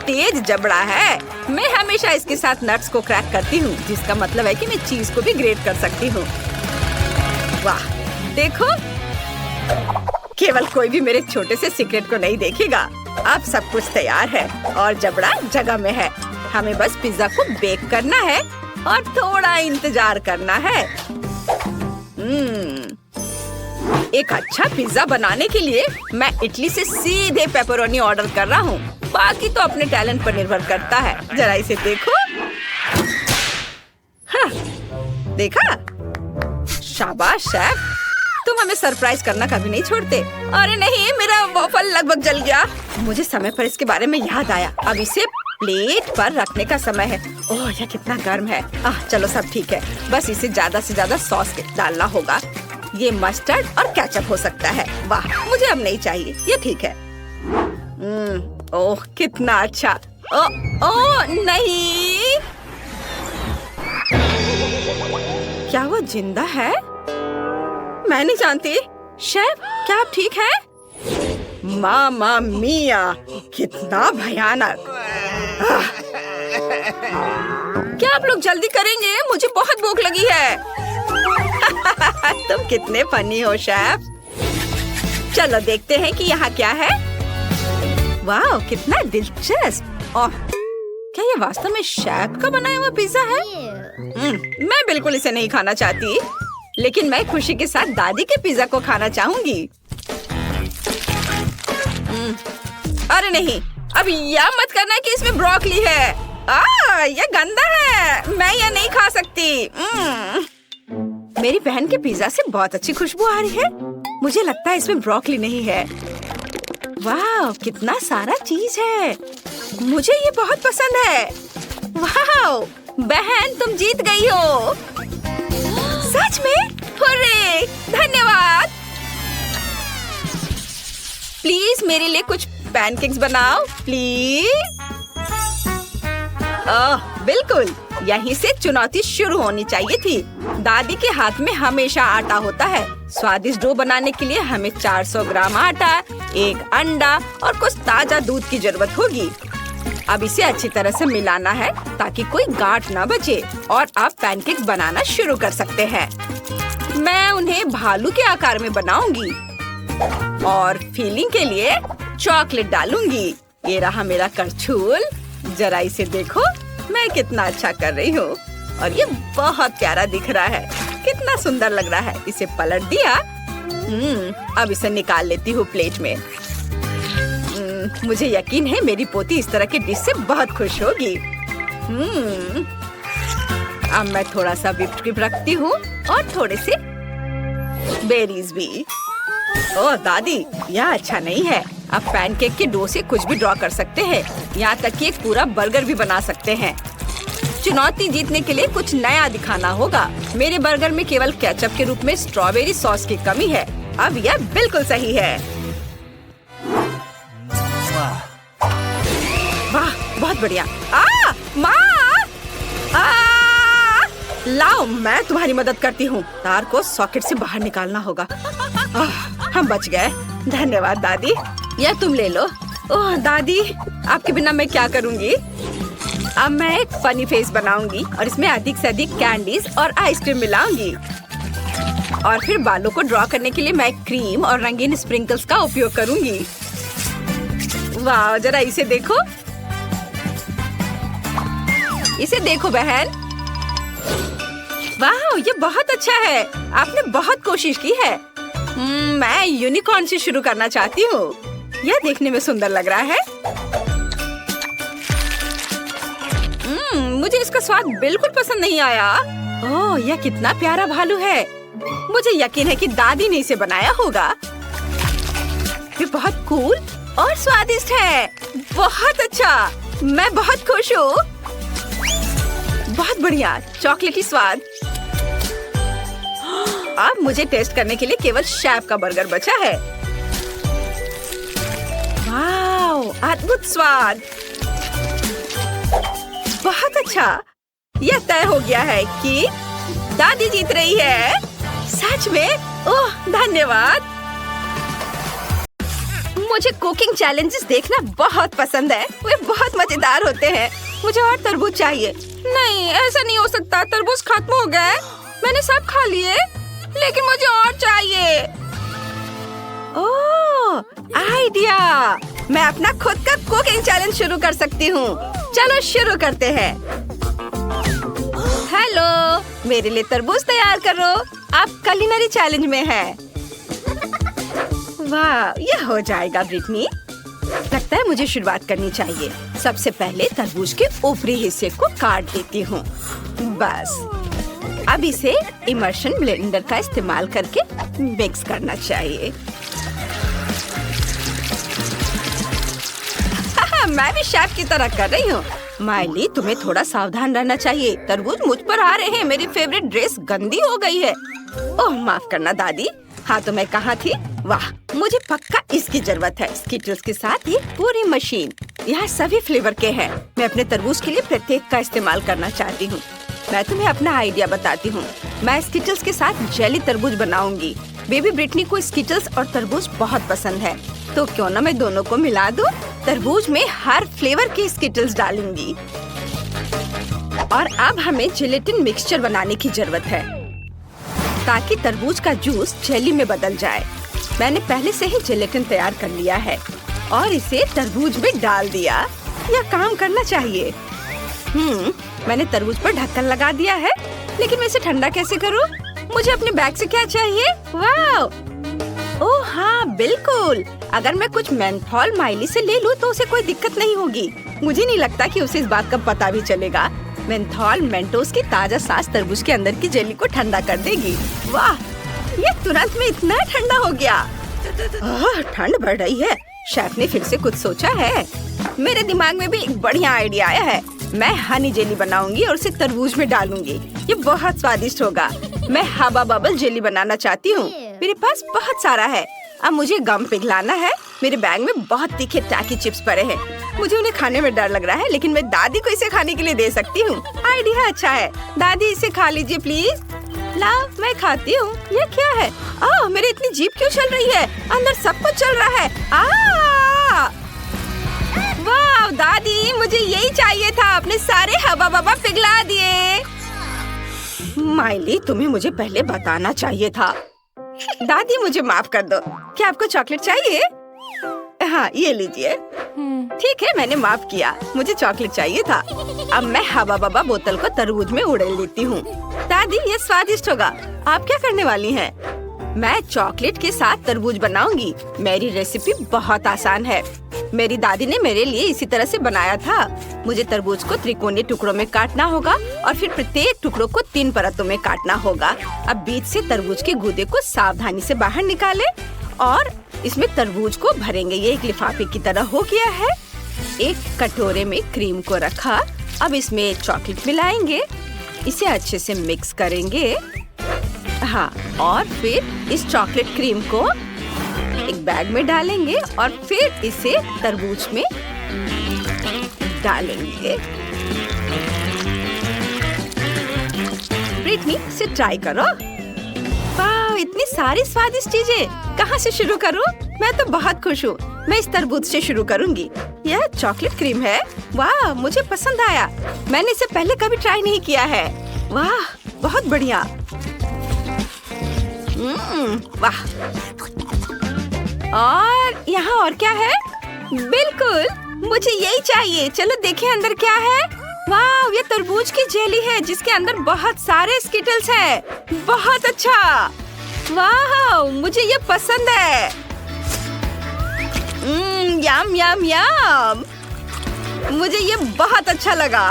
तेज जबड़ा है। मैं हमेशा इसके साथ नट्स को क्रैक करती हूँ, जिसका मतलब है कि मैं चीज को भी ग्रेट कर सकती हूँ। वाह, देखो, केवल कोई भी मेरे छोटे से सीक्रेट को नहीं देखेगा। अब सब कुछ तैयार है और जबड़ा जगह में है। हमें बस पिज्जा को बेक करना है और थोड़ा इंतजार करना है। एक अच्छा पिज्जा बनाने के लिए मैं इटली से सीधे पेपरोनी ऑर्डर कर रहा हूँ। बाकी तो अपने टैलेंट पर निर्भर करता है। जरा इसे देखो। हाँ, देखा? शाबाश शेफ, तुम हमें सरप्राइज करना कभी नहीं छोड़ते। अरे नहीं, मेरा वॉफल लगभग जल गया। मुझे समय पर इसके बारे में याद आया। अब इसे प्लेट पर रखने का समय है। ओह, यह कितना गर्म है। चलो सब ठीक है। बस इसे ज्यादा से ज्यादा सॉस डालना होगा। ये मस्टर्ड और केचप हो सकता है। वाह, मुझे अब नहीं चाहिए। ये ठीक है। ओह, कितना अच्छा। ओह नहीं, क्या वो जिंदा है? मैं नहीं जानती। शेफ, क्या आप ठीक हैं? मामा मिया, कितना भयानक। क्या आप लोग जल्दी करेंगे? मुझे बहुत भूख लगी है। तुम कितने फनी हो शेफ। चलो देखते हैं कि यहाँ क्या है। वाह, कितना दिलचस्प। ओह, क्या ये वास्तव में शेफ का बनाया हुआ पिज्जा है? मैं बिल्कुल इसे नहीं खाना चाहती, लेकिन मैं खुशी के साथ दादी के पिज्जा को खाना चाहूंगी। अरे नहीं, अब यह मत करना कि इसमें ब्रोकली है। यह गंदा है। मैं यह नहीं खा सकती। मेरी बहन के पिज्जा से बहुत अच्छी खुशबू आ रही है। मुझे लगता है इसमें ब्रोकली नहीं है। वाह, कितना सारा चीज है। मुझे ये बहुत पसंद है। वाह, बहन तुम जीत गई हो। सच में? हुर्रे! धन्यवाद। प्लीज मेरे लिए कुछ पैनकेक्स बनाओ, प्लीज। बिल्कुल, यहीं से चुनौती शुरू होनी चाहिए थी। दादी के हाथ में हमेशा आटा होता है। स्वादिष्ट डो बनाने के लिए हमें 400 ग्राम आटा, 1 अंडा और कुछ ताजा दूध की जरूरत होगी। अब इसे अच्छी तरह से मिलाना है ताकि कोई गांठ ना बचे और आप पैनकेक्स बनाना शुरू कर सकते हैं। मैं उन्हें भालू के आकार में बनाऊंगी और फिलिंग के लिए चॉकलेट डालूंगी। ये रहा मेरा करछूल। जरा इसे देखो, मैं कितना अच्छा कर रही हूँ और ये बहुत प्यारा दिख रहा है। कितना सुंदर लग रहा है। इसे पलट दिया। अब इसे निकाल लेती हूँ प्लेट में। मुझे यकीन है मेरी पोती इस तरह के डिश से बहुत खुश होगी। अब मैं थोड़ा सा व्हिप्ड क्रीम रखती हूँ और थोड़े से बेरीज भी। ओह दादी, यह अच्छा नहीं है। आप पैनकेक के डो से कुछ भी ड्रॉ कर सकते हैं। यहाँ तक कि एक पूरा बर्गर भी बना सकते हैं। चुनौती जीतने के लिए कुछ नया दिखाना होगा। मेरे बर्गर में केवल केचप के रूप में स्ट्रॉबेरी सॉस की कमी है। अब यह बिल्कुल सही है। वाह, बहुत बढ़िया। माँ! लाओ, मैं तुम्हारी मदद करती हूँ। तार को सॉकेट से बाहर निकालना होगा। हम बच गए। धन्यवाद दादी। यह तुम ले लो। ओह दादी, आपके बिना मैं क्या करूँगी? अब मैं एक फनी फेस बनाऊंगी और इसमें अधिक से अधिक कैंडीज और आइसक्रीम मिलाऊंगी। और फिर बालों को ड्रॉ करने के लिए मैं क्रीम और रंगीन स्प्रिंकल्स का उपयोग करूंगी। वाह, जरा इसे देखो। इसे देखो बहन। वाह, ये बहुत अच्छा है। आपने बहुत कोशिश की है। मैं यूनिकॉर्न से शुरू करना चाहती हूँ। यह देखने में सुंदर लग रहा है। मुझे इसका स्वाद बिल्कुल पसंद नहीं आया। ओह, यह कितना प्यारा भालू है। मुझे यकीन है कि दादी ने इसे बनाया होगा। ये बहुत कूल और स्वादिष्ट है। बहुत अच्छा, मैं बहुत खुश हूँ। बहुत बढ़िया, चॉकलेटी स्वाद। अब मुझे टेस्ट करने के लिए केवल शेफ का बर्गर बचा है। वाह, अद्भुत स्वाद। बहुत अच्छा। यह तय हो गया है कि दादी जीत रही है। सच में? ओह, धन्यवाद। मुझे कुकिंग चैलेंजेस देखना बहुत पसंद है। वे बहुत मजेदार होते हैं। मुझे और तरबूज चाहिए। नहीं, ऐसा नहीं हो सकता। तरबूज खत्म हो गए। मैंने सब खा लिए, लेकिन मुझे और चाहिए। ओह, आइडिया। मैं अपना खुद का कुकिंग चैलेंज शुरू कर सकती हूँ। चलो शुरू करते हैं। हेलो, मेरे लिए तरबूज तैयार करो। आप कुलिनरी चैलेंज में हैं। वाह, यह हो जाएगा ब्रिटनी। लगता है मुझे शुरुआत करनी चाहिए। सबसे पहले तरबूज के ऊपरी हिस्से को काट देती हूँ। बस अब इसे इमर्शन ब्लेंडर का इस्तेमाल करके मिक्स करना चाहिए। मैं भी शेफ की तरह कर रही हूँ। माइली, तुम्हें थोड़ा सावधान रहना चाहिए। तरबूज मुझ पर आ रहे हैं। मेरी फेवरेट ड्रेस गंदी हो गई है। ओह, माफ करना दादी। हाँ, तो मैं कहाँ थी? वाह, मुझे पक्का इसकी जरूरत है। स्किटल्स के साथ ये पूरी मशीन। यहाँ सभी फ्लेवर के हैं। मैं अपने तरबूज के लिए प्रत्येक का इस्तेमाल करना चाहती हूँ। मैं तुम्हें अपना आइडिया बताती हूँ। मैं स्किटल्स के साथ जेली तरबूज बनाऊंगी। बेबी ब्रिटनी को स्किटल्स और तरबूज बहुत पसंद है, तो क्यों ना मैं दोनों को मिला दूं। तरबूज में हर फ्लेवर के स्किटल्स डालूंगी। और अब हमें जेलेटिन मिक्सचर बनाने की जरूरत है, ताकि तरबूज का जूस जेली में बदल जाए। मैंने पहले से ही जेलेटिन तैयार कर लिया है और इसे तरबूज में डाल दिया। यह काम करना चाहिए। मैंने तरबूज पर ढक्कन लगा दिया है, लेकिन मैं इसे ठंडा कैसे करूं? मुझे अपने बैग से क्या चाहिए? वाह! ओह हाँ, बिल्कुल। अगर मैं कुछ मेंथॉल माइली से ले लूं तो उसे कोई दिक्कत नहीं होगी। मुझे नहीं लगता कि उसे इस बात का पता भी चलेगा। मेंथॉल मेंटोस की ताजा सांस तरबूज के अंदर की जेली को ठंडा कर देगी। वाह, ये तुरंत में इतना ठंडा हो गया। ठंड बढ़ रही है। शेफ ने फिर से कुछ सोचा है। मेरे दिमाग में भी एक बढ़िया आइडिया आया है। मैं हनी जेली बनाऊंगी और उसे तरबूज में डालूंगी। ये बहुत स्वादिष्ट होगा। मैं हवा बबल जेली बनाना चाहती हूँ। मेरे पास बहुत सारा है। अब मुझे गम पिघलाना है। मेरे बैग में बहुत तीखे टैकी चिप्स पड़े हैं। मुझे उन्हें खाने में डर लग रहा है, लेकिन मैं दादी को इसे खाने के लिए दे सकती हूँ। आइडिया अच्छा है। दादी, इसे खा लीजिए प्लीज। लाओ, मैं खाती हूँ। ये क्या है? ओह, मेरी इतनी जीभ क्यों चल रही है? अंदर सब कुछ चल रहा है। वाह दादी, मुझे यही चाहिए था। आपने सारे हवा बबा पिघला दिए। माइली, तुम्हें मुझे पहले बताना चाहिए था। दादी, मुझे माफ कर दो। क्या आपको चॉकलेट चाहिए? हाँ, ये लीजिए। ठीक है, मैंने माफ किया। मुझे चॉकलेट चाहिए था। अब मैं हवा बबा बोतल को तरबूज में उड़ेल देती हूँ। दादी, ये स्वादिष्ट होगा। आप क्या करने वाली हैं? मैं चॉकलेट के साथ तरबूज बनाऊंगी। मेरी रेसिपी बहुत आसान है। मेरी दादी ने मेरे लिए इसी तरह से बनाया था। मुझे तरबूज को त्रिकोणीय टुकड़ों में काटना होगा और फिर प्रत्येक टुकड़ों को 3 परतों में काटना होगा। अब बीच से तरबूज के गूदे को सावधानी से बाहर निकालें और इसमें तरबूज को भरेंगे। ये एक लिफाफे की तरह हो गया है। एक कटोरे में क्रीम को रखा। अब इसमें चॉकलेट मिलाएंगे। इसे अच्छे से मिक्स करेंगे। हाँ, और फिर इस चॉकलेट क्रीम को एक बैग में डालेंगे और फिर इसे तरबूज में डालेंगे। ब्रिटनी इसे ट्राई करो। वाह, इतनी सारी स्वादिष्ट चीजें। कहाँ से शुरू करूँ? मैं तो बहुत खुश हूँ। मैं इस तरबूज से शुरू करूँगी। यह चॉकलेट क्रीम है। वाह, मुझे पसंद आया। मैंने इसे पहले कभी ट्राई नहीं किया है। वाह, बहुत बढ़िया। वाह। और यहाँ और क्या है? बिल्कुल, मुझे यही चाहिए। चलो देखें अंदर क्या है। वाह, ये तरबूज की जेली है जिसके अंदर बहुत सारे स्किटल्स हैं। बहुत अच्छा। वाह, मुझे ये पसंद है। यम यम यम। मुझे ये बहुत अच्छा लगा।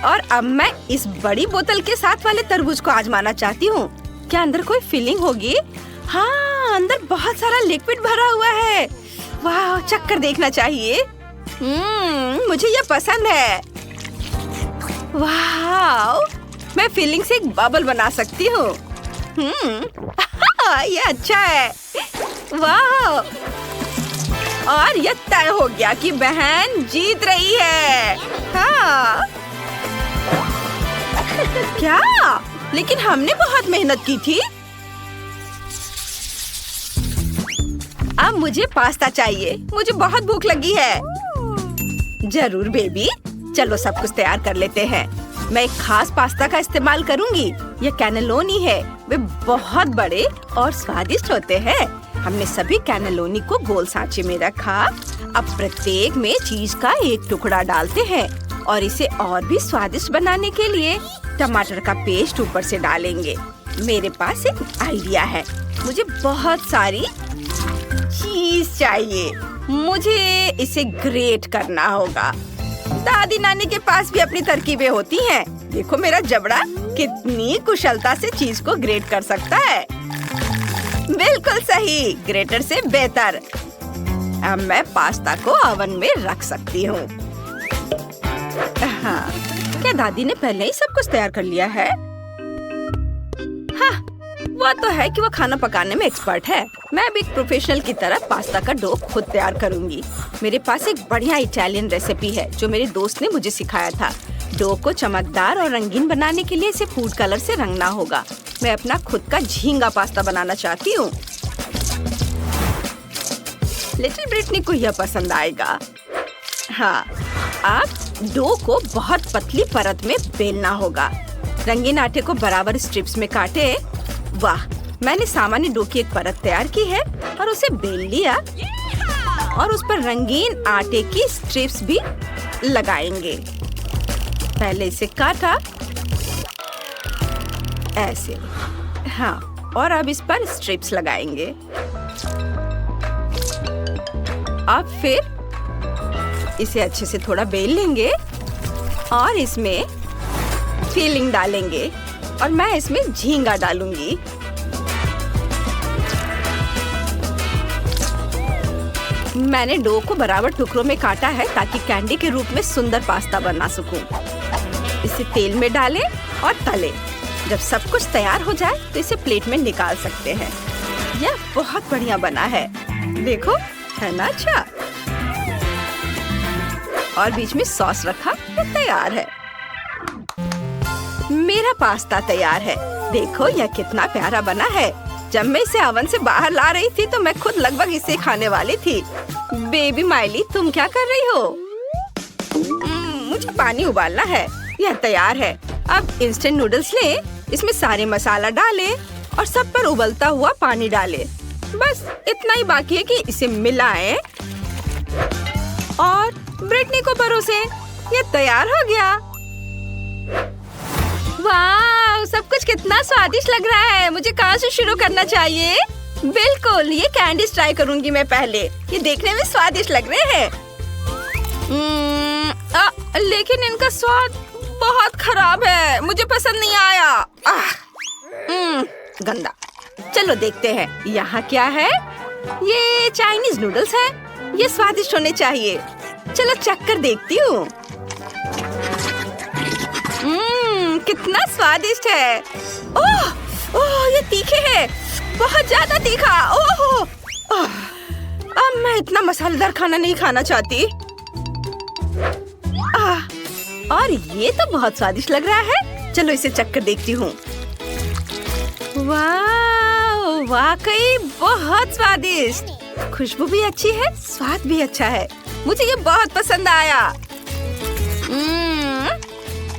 और अब मैं इस बड़ी बोतल के साथ वाले तरबूज को आजमाना चाहती हूँ। क्या अंदर कोई फीलिंग होगी? हाँ, अंदर बहुत सारा लिक्विड भरा हुआ है। वाह, चक्कर देखना चाहिए। मुझे ये पसंद है। वाह, मैं फीलिंग से एक बबल बना सकती हूँ। ये अच्छा है। वाह, और ये तय हो गया कि बहन जीत रही है। हाँ। क्या? लेकिन हमने बहुत मेहनत की थी। अब मुझे पास्ता चाहिए। मुझे बहुत भूख लगी है। जरूर बेबी, चलो सब कुछ तैयार कर लेते हैं। मैं एक खास पास्ता का इस्तेमाल करूंगी। ये कैनेलोनी है। वे बहुत बड़े और स्वादिष्ट होते हैं। हमने सभी कैनेलोनी को गोल सांचे में रखा। अब प्रत्येक में चीज का एक टुकड़ा डालते हैं और इसे और भी स्वादिष्ट बनाने के लिए टमाटर का पेस्ट ऊपर से डालेंगे। मेरे पास एक आइडिया है। मुझे बहुत सारी चीज चाहिए। मुझे इसे ग्रेट करना होगा। दादी नानी के पास भी अपनी तरकीबें होती हैं। देखो मेरा जबड़ा कितनी कुशलता से चीज को ग्रेट कर सकता है। बिल्कुल सही, ग्रेटर से बेहतर। अब मैं पास्ता को ओवन में रख सकती हूँ। हाँ, क्या दादी ने पहले ही सब कुछ तैयार कर लिया है? हाँ, वो तो है कि वो खाना पकाने में एक्सपर्ट है। मैं भी एक प्रोफेशनल की तरह पास्ता का डो खुद तैयार करूंगी। मेरे पास एक बढ़िया इटालियन रेसिपी है जो मेरे दोस्त ने मुझे सिखाया था। डो को चमकदार और रंगीन बनाने के लिए इसे फूड कलर से रंगना होगा। मैं अपना खुद का झींगा पास्ता बनाना चाहती हूँ। लिटिल ब्रिटनी को यह पसंद आएगा। हाँ, अब डो को बहुत पतली परत में बेलना होगा। रंगीन आटे को बराबर स्ट्रिप्स में काटे। वाह, मैंने सामान्य डो की एक परत तैयार की है और उसे बेल लिया और उस पर रंगीन आटे की स्ट्रिप्स भी लगाएंगे। पहले इसे काटा ऐसे। हाँ, और अब इस पर स्ट्रिप्स लगाएंगे। अब फिर इसे अच्छे से थोड़ा बेल लेंगे और इसमें फिलिंग डालेंगे और मैं इसमें झींगा डालूंगी। मैंने डो को बराबर टुकड़ों में काटा है ताकि कैंडी के रूप में सुंदर पास्ता बना सकूं। इसे तेल में डालें और तलें। जब सब कुछ तैयार हो जाए तो इसे प्लेट में निकाल सकते हैं। यह बहुत बढ़िया बना है। देखो, है ना अच्छा? और बीच में सॉस रखा। यह तैयार है। मेरा पास्ता तैयार है। देखो यह कितना प्यारा बना है। जब मैं इसे ओवन से बाहर ला रही थी तो मैं खुद लगभग इसे खाने वाली थी। बेबी माइली, तुम क्या कर रही हो? मुझे पानी उबालना है। यह तैयार है। अब इंस्टेंट नूडल्स लें, इसमें सारे मसाला डालें और सब पर उबलता हुआ पानी डालें। बस इतना ही बाकी है कि इसे मिलाएं और ब्रिटनी को परोसें। यह तैयार हो गया। वाह, सब कुछ कितना स्वादिष्ट लग रहा है। मुझे कहाँ से शुरू करना चाहिए? बिल्कुल, ये कैंडीज ट्राई करूंगी मैं पहले। ये देखने में स्वादिष्ट लग रहे हैं। लेकिन इनका स्वाद बहुत खराब है। मुझे पसंद नहीं आया। गंदा। चलो देखते हैं यहाँ क्या है। ये चाइनीज नूडल्स है। ये स्वादिष्ट होने चाहिए। चलो चक्कर देखती हूँ। कितना स्वादिष्ट है। ओह, ओह, ये तीखे है। बहुत ज्यादा तीखा। ओह, अब मैं इतना मसालेदार खाना नहीं खाना चाहती। और ये तो बहुत स्वादिष्ट लग रहा है। चलो इसे चक्कर देखती हूँ। वाह, वाकई बहुत स्वादिष्ट। खुशबू भी अच्छी है, स्वाद भी अच्छा है। मुझे ये बहुत पसंद आया।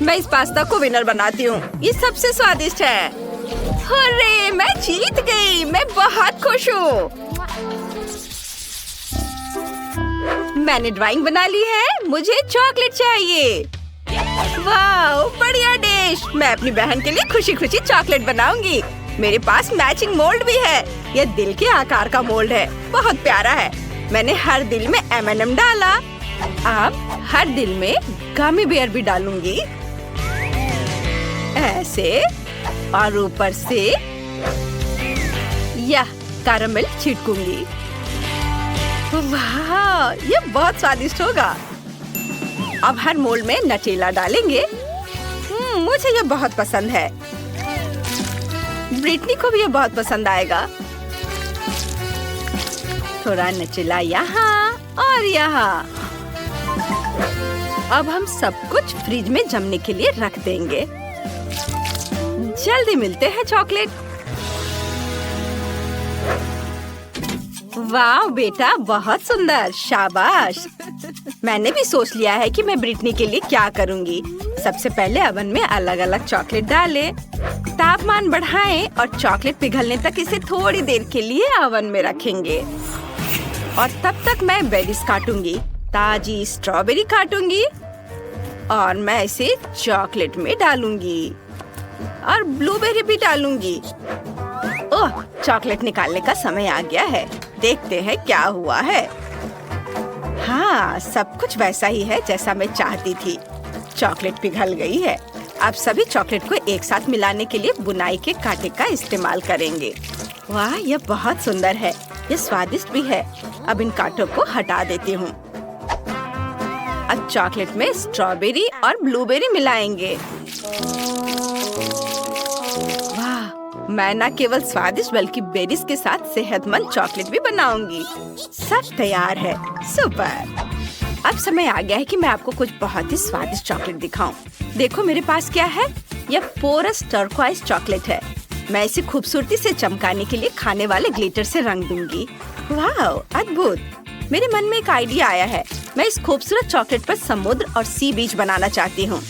मैं इस पास्ता को विनर बनाती हूँ। ये सबसे स्वादिष्ट है। अरे, मैं जीत गई। मैं बहुत खुश हूँ। मैंने ड्राइंग बना ली है। मुझे चॉकलेट चाहिए। वाह, बढ़िया डिश। मैं अपनी बहन के लिए खुशी खुशी चॉकलेट बनाऊंगी। मेरे पास मैचिंग मोल्ड भी है। यह दिल के आकार का मोल्ड है। बहुत प्यारा है। मैंने हर दिल में M&M डाला। अब हर दिल में गमी बेयर भी डालूंगी, ऐसे, और ऊपर से यह कैरामेल छिड़कूंगी। वाह, ये बहुत स्वादिष्ट होगा। अब हर मोल्ड में नटेला डालेंगे। मुझे ये बहुत पसंद है। ब्रिटनी को भी ये बहुत पसंद आएगा। थोड़ा नटेला यहाँ और यहाँ। अब हम सब कुछ फ्रिज में जमने के लिए रख देंगे। जल्दी मिलते हैं चॉकलेट। वाह बेटा, बहुत सुंदर, शाबाश। मैंने भी सोच लिया है कि मैं ब्रिटनी के लिए क्या करूंगी। सबसे पहले ओवन में अलग अलग चॉकलेट डालें, तापमान बढ़ाएं और चॉकलेट पिघलने तक इसे थोड़ी देर के लिए ओवन में रखेंगे। और तब तक मैं बेरीज काटूंगी। ताजी स्ट्रॉबेरी काटूंगी और मैं इसे चॉकलेट में डालूंगी और ब्लूबेरी भी डालूंगी। ओह, चॉकलेट निकालने का समय आ गया है। देखते हैं क्या हुआ है। हाँ, सब कुछ वैसा ही है जैसा मैं चाहती थी। चॉकलेट पिघल गई है। अब सभी चॉकलेट को एक साथ मिलाने के लिए बुनाई के कांटे का इस्तेमाल करेंगे। वाह, यह बहुत सुंदर है। यह स्वादिष्ट भी है। अब इन कांटों को हटा देती हूँ। अब चॉकलेट में स्ट्रॉबेरी और ब्लूबेरी मिलाएंगे। वाह, मैं न केवल स्वादिष्ट बल्कि बेरीज के साथ सेहतमंद चॉकलेट भी बनाऊंगी। सब तैयार है। सुपर। अब समय आ गया है कि मैं आपको कुछ बहुत ही स्वादिष्ट चॉकलेट दिखाऊं। देखो मेरे पास क्या है। यह पोरस टर्कोइज चॉकलेट है। मैं इसे खूबसूरती से चमकाने के लिए खाने वाले ग्लिटर से रंग दूंगी। वाह, अद्भुत। मेरे मन में एक आइडिया आया है। मैं इस खूबसूरत चॉकलेट पर समुद्र और सी बीच बनाना चाहती हूँ।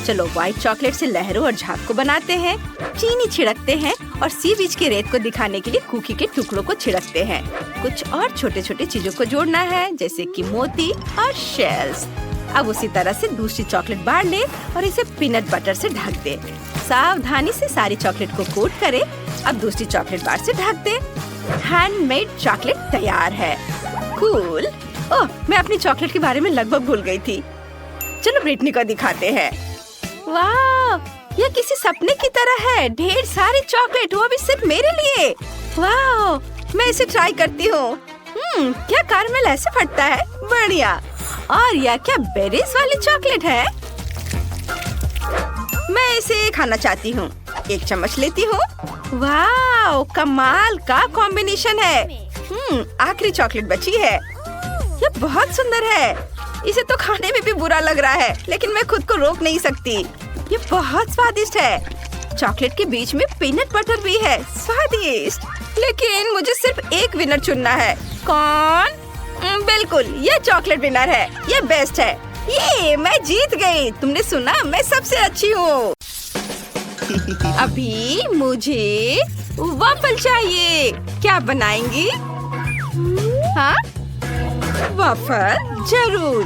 चलो व्हाइट चॉकलेट से लहरों और झाग को बनाते हैं, चीनी छिड़कते हैं और सी बीच के रेत को दिखाने के लिए कुकी के टुकड़ों को छिड़कते हैं। कुछ और छोटे छोटे चीजों को जोड़ना है, जैसे कि मोती और शेल्स। अब उसी तरह से दूसरी चॉकलेट बार ले और इसे पीनट बटर से ढक दे। सावधानी से सारी चॉकलेट को कोट करें। अब दूसरी चॉकलेट बार से ढक दे। हैंडमेड चॉकलेट तैयार है। कूल। ओह, मैं अपनी चॉकलेट के बारे में लगभग भूल गई थी। चलो ब्रिटनी को दिखाते हैं। वाह, यह किसी सपने की तरह है। ढेर सारी चॉकलेट, वो भी सिर्फ मेरे लिए। वाह, मैं इसे ट्राई करती हूँ। क्या कैरामेल ऐसे फटता है। बढ़िया। और यह क्या बेरीज वाली चॉकलेट है। मैं इसे खाना चाहती हूँ। एक चम्मच लेती हूँ। वाह, कमाल का कॉम्बिनेशन है। आखिरी चॉकलेट बची है। यह बहुत सुंदर है। इसे तो खाने में भी बुरा लग रहा है, लेकिन मैं खुद को रोक नहीं सकती। ये बहुत स्वादिष्ट है। चॉकलेट के बीच में पीनट बटर भी है। स्वादिष्ट। लेकिन मुझे सिर्फ एक विनर चुनना है। कौन? बिल्कुल, ये चॉकलेट विनर है। ये बेस्ट है। ये मैं जीत गई। तुमने सुना, मैं सबसे अच्छी हूँ। अभी मुझे वॉफल चाहिए। क्या बनाएंगी? हाँ, वॉफल जरूर।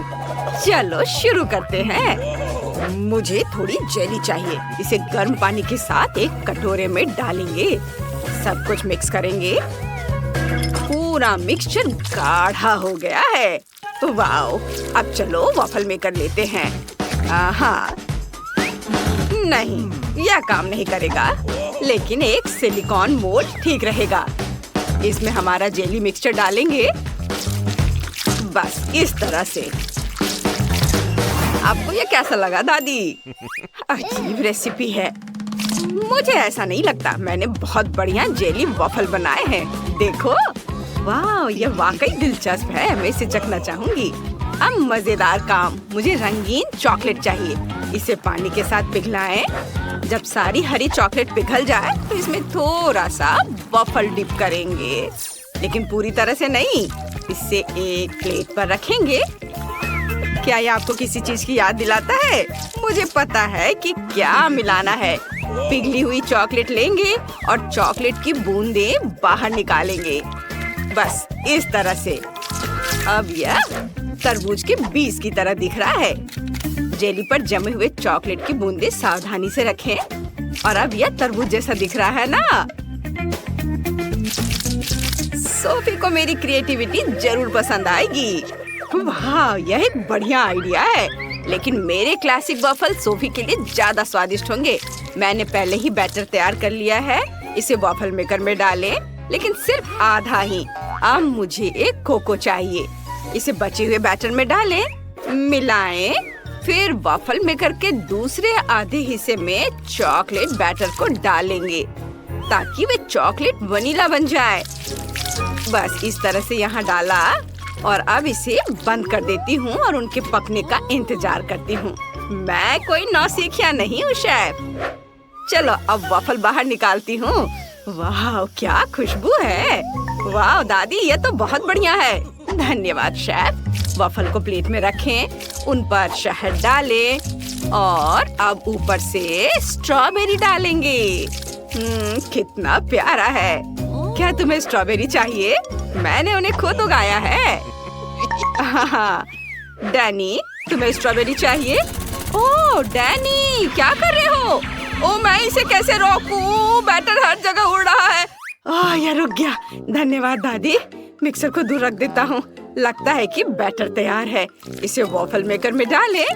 चलो शुरू करते हैं। मुझे थोड़ी जेली चाहिए। इसे गर्म पानी के साथ एक कटोरे में डालेंगे। सब कुछ मिक्स करेंगे। पूरा मिक्सचर गाढ़ा हो गया है। वाओ, अब चलो वॉफल मेकर लेते हैं। हाँ, नहीं, यह काम नहीं करेगा, लेकिन एक सिलिकॉन मोल्ड ठीक रहेगा। इसमें हमारा जेली मिक्सचर डालेंगे। बस इस तरह से। आपको ये कैसा लगा दादी? अजीब रेसिपी है। मुझे ऐसा नहीं लगता। मैंने बहुत बढ़िया जेली वॉफल बनाए हैं। देखो, वाह, ये वाकई दिलचस्प है। मैं इसे चखना चाहूंगी। अब मजेदार काम। मुझे रंगीन चॉकलेट चाहिए। इसे पानी के साथ पिघलाएं। जब सारी हरी चॉकलेट पिघल जाए तो इसमें थोड़ा सा वॉफल डिप करेंगे, लेकिन पूरी तरह से नहीं। इसे एक प्लेट पर रखेंगे। क्या ये आपको किसी चीज की याद दिलाता है? मुझे पता है कि क्या मिलाना है। पिघली हुई चॉकलेट लेंगे और चॉकलेट की बूंदें बाहर निकालेंगे, बस इस तरह से। अब यह तरबूज के बीज की तरह दिख रहा है। जेली पर जमे हुए चॉकलेट की बूंदें सावधानी से रखें और अब यह तरबूज जैसा दिख रहा है ना। सोफी को मेरी क्रिएटिविटी जरूर पसंद आएगी। वाह, यह एक बढ़िया आइडिया है, लेकिन मेरे क्लासिक वॉफल सोफी के लिए ज्यादा स्वादिष्ट होंगे। मैंने पहले ही बैटर तैयार कर लिया है। इसे वॉफल मेकर में डालें, लेकिन सिर्फ आधा ही। अब मुझे एक कोको चाहिए। इसे बचे हुए बैटर में डालें, मिलाएं, फिर वॉफल मेकर के दूसरे आधे हिस्से में चॉकलेट बैटर को डालेंगे ताकि वे चॉकलेट वनीला बन जाए। बस इस तरह से यहाँ डाला और अब इसे बंद कर देती हूँ और उनके पकने का इंतजार करती हूँ। मैं कोई नौसिखिया नहीं हूँ शेफ। चलो अब वॉफल बाहर निकालती हूँ। वाह, क्या खुशबू है। वाह दादी, ये तो बहुत बढ़िया है। धन्यवाद शेफ। वॉफल को प्लेट में रखें, उन पर शहद डालें और अब ऊपर से स्ट्रॉबेरी डालेंगे। कितना प्यारा है। क्या तुम्हें स्ट्रॉबेरी चाहिए? मैंने उन्हें खुद उगाया है। डैनी, तुम्हें स्ट्रॉबेरी चाहिए? ओह डैनी, क्या कर रहे हो? ओह, मैं इसे कैसे रोकूं? बैटर हर जगह उड़ रहा है। यह रुक गया। धन्यवाद दादी। मिक्सर को दूर रख देता हूँ। लगता है कि बैटर तैयार है। इसे वॉफल मेकर में डालें।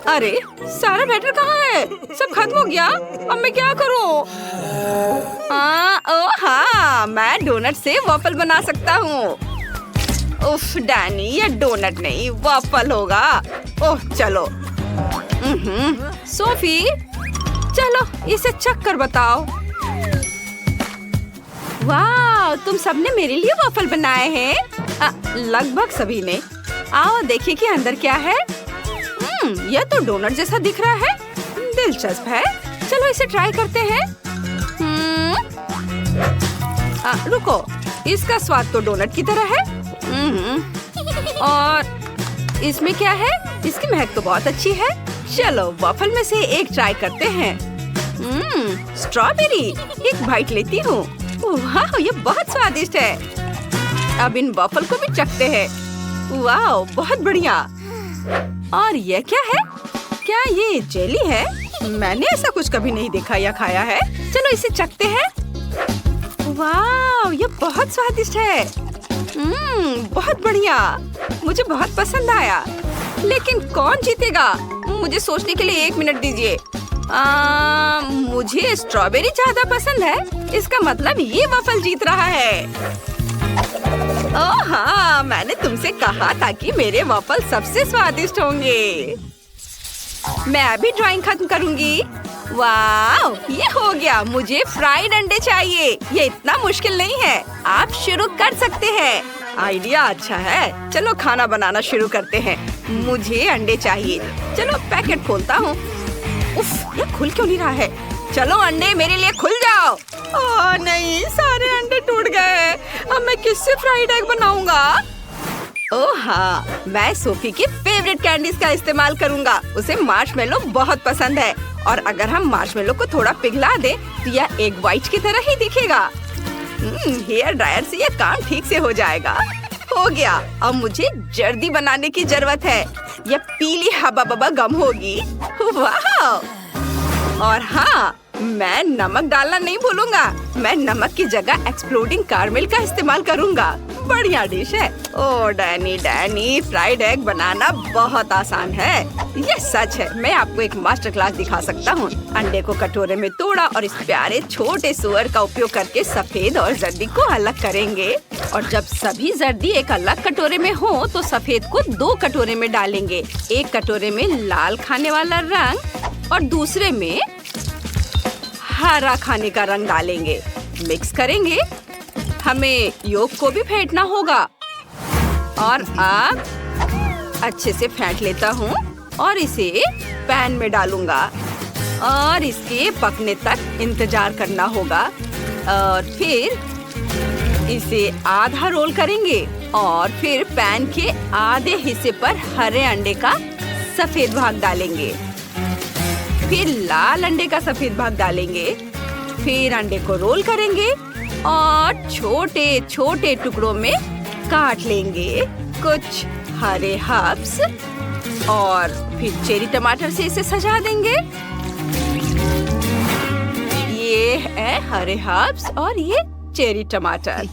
अरे, सारा बैटर कहाँ है? सब खत्म हो गया। अब मैं क्या करूँ? हाँ, मैं डोनट से वॉफल बना सकता हूँ। उफ डैनी, ये डोनट नहीं वॉफल होगा। ओह चलो। सोफी, चलो इसे चख कर बताओ। वाह, तुम सबने मेरे लिए वॉफल बनाए हैं। लगभग सभी ने। आओ देखिए कि अंदर क्या है। यह तो डोनट जैसा दिख रहा है। दिलचस्प है। चलो इसे ट्राई करते हैं। रुको, इसका स्वाद तो डोनट की तरह है। और इसमें क्या है? इसकी महक तो बहुत अच्छी है। चलो वॉफल में से एक ट्राई करते हैं। स्ट्रॉबेरी, एक बाइट लेती हूँ। वाह, ये बहुत स्वादिष्ट है। अब इन वॉफल को भी चखते हैं। वाह, बहुत बढ़िया। और ये क्या है? क्या ये जेली है? मैंने ऐसा कुछ कभी नहीं देखा या खाया है। चलो इसे चखते हैं। वाह, ये बहुत स्वादिष्ट है। बहुत बढ़िया। मुझे बहुत पसंद आया। लेकिन कौन जीतेगा? मुझे सोचने के लिए 1 मिनट दीजिए। मुझे स्ट्रॉबेरी ज्यादा पसंद है। इसका मतलब ये वॉफल जीत रहा है। ओह हाँ, मैंने तुमसे कहा था कि मेरे वॉफल सबसे स्वादिष्ट होंगे। मैं अभी ड्राइंग खत्म करूंगी। वाह, ये हो गया। मुझे फ्राइड अंडे चाहिए। ये इतना मुश्किल नहीं है। आप शुरू कर सकते हैं। आइडिया अच्छा है। चलो खाना बनाना शुरू करते हैं। मुझे अंडे चाहिए। चलो पैकेट खोलता हूँ। उफ, ये खुल क्यों नहीं रहा है? चलो अंडे मेरे लिए खुल जाओ। ओह नहीं, सारे अंडे टूट गए। अब मैं किससे फ्राइड एग बनाऊंगा? ओह हाँ, मैं सोफी की फेवरेट कैंडीज का इस्तेमाल करूंगा। उसे मार्शमेलो बहुत पसंद है और अगर हम मार्शमेलो को थोड़ा पिघला दे तो यह एग व्हाइट की तरह ही दिखेगा। हेयर ड्रायर से यह काम ठीक से हो जाएगा। हो गया। अब मुझे जर्दी बनाने की जरूरत है। यह पीली हबा बबा गम होगी। वाह! और हाँ, मैं नमक डालना नहीं भूलूंगा। मैं नमक की जगह एक्सप्लोडिंग कारमेल का इस्तेमाल करूंगा। बढ़िया डिश है। ओह डैनी, फ्राइड एग बनाना बहुत आसान है। ये सच है। मैं आपको एक मास्टर क्लास दिखा सकता हूँ। अंडे को कटोरे में तोड़ा और इस प्यारे छोटे सुअर का उपयोग करके सफेद और जर्दी को अलग करेंगे। और जब सभी जर्दी एक अलग कटोरे में हो तो सफेद को 2 कटोरे में डालेंगे। एक कटोरे में लाल खाने वाला रंग और दूसरे में हरा खाने का रंग डालेंगे। मिक्स करेंगे। हमें योग को भी फेंटना होगा। और अब अच्छे से फेंट लेता हूँ। और इसे पैन में डालूंगा और इसके पकने तक इंतजार करना होगा। और फिर इसे आधा रोल करेंगे और फिर पैन के आधे हिस्से पर हरे अंडे का सफेद भाग डालेंगे, फिर लाल अंडे का सफेद भाग डालेंगे, फिर अंडे को रोल करेंगे और छोटे छोटे टुकड़ों में काट लेंगे। कुछ हरे हर्ब्स और फिर चेरी टमाटर से इसे सजा देंगे। ये है हरे हर्ब्स और ये चेरी टमाटर।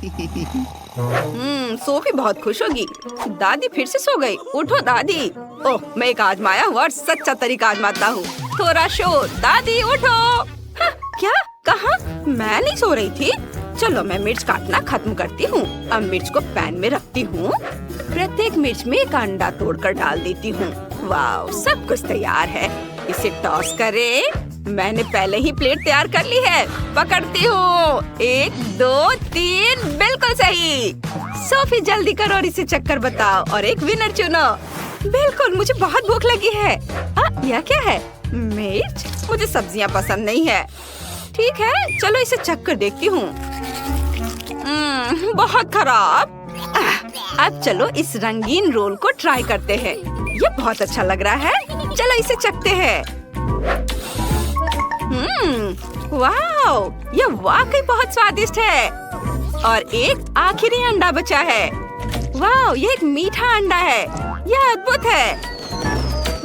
सोफी बहुत खुश होगी। दादी फिर से सो गई। उठो दादी। ओह, मैं एक आजमाया हुआ और सच्चा तरीका आजमाता हूँ। थोड़ा शोर। दादी उठो। हाँ, क्या कहा? मैं नहीं सो रही थी। चलो मैं मिर्च काटना खत्म करती हूँ। अब मिर्च को पैन में रखती हूँ। प्रत्येक मिर्च में एक अंडा तोड़कर डाल देती हूँ। वाह, सब कुछ तैयार है। इसे टॉस करें। मैंने पहले ही प्लेट तैयार कर ली है। पकड़ती हूँ। 1 2 3, बिल्कुल सही। सोफी जल्दी करो और इसे चक्कर बताओ और एक विनर चुनो। बिल्कुल, मुझे बहुत भूख लगी है। यह क्या है? मिर्च? मुझे सब्जियाँ पसंद नहीं है। ठीक है, चलो इसे चक्कर देखती हूँ। बहुत खराब। अब चलो इस रंगीन रोल को ट्राई करते हैं। ये बहुत अच्छा लग रहा है। चलो इसे चखते हैं। वाओ, ये वाकई बहुत स्वादिष्ट है। और एक आखिरी अंडा बचा है। वाओ, ये एक मीठा अंडा है। यह अद्भुत है।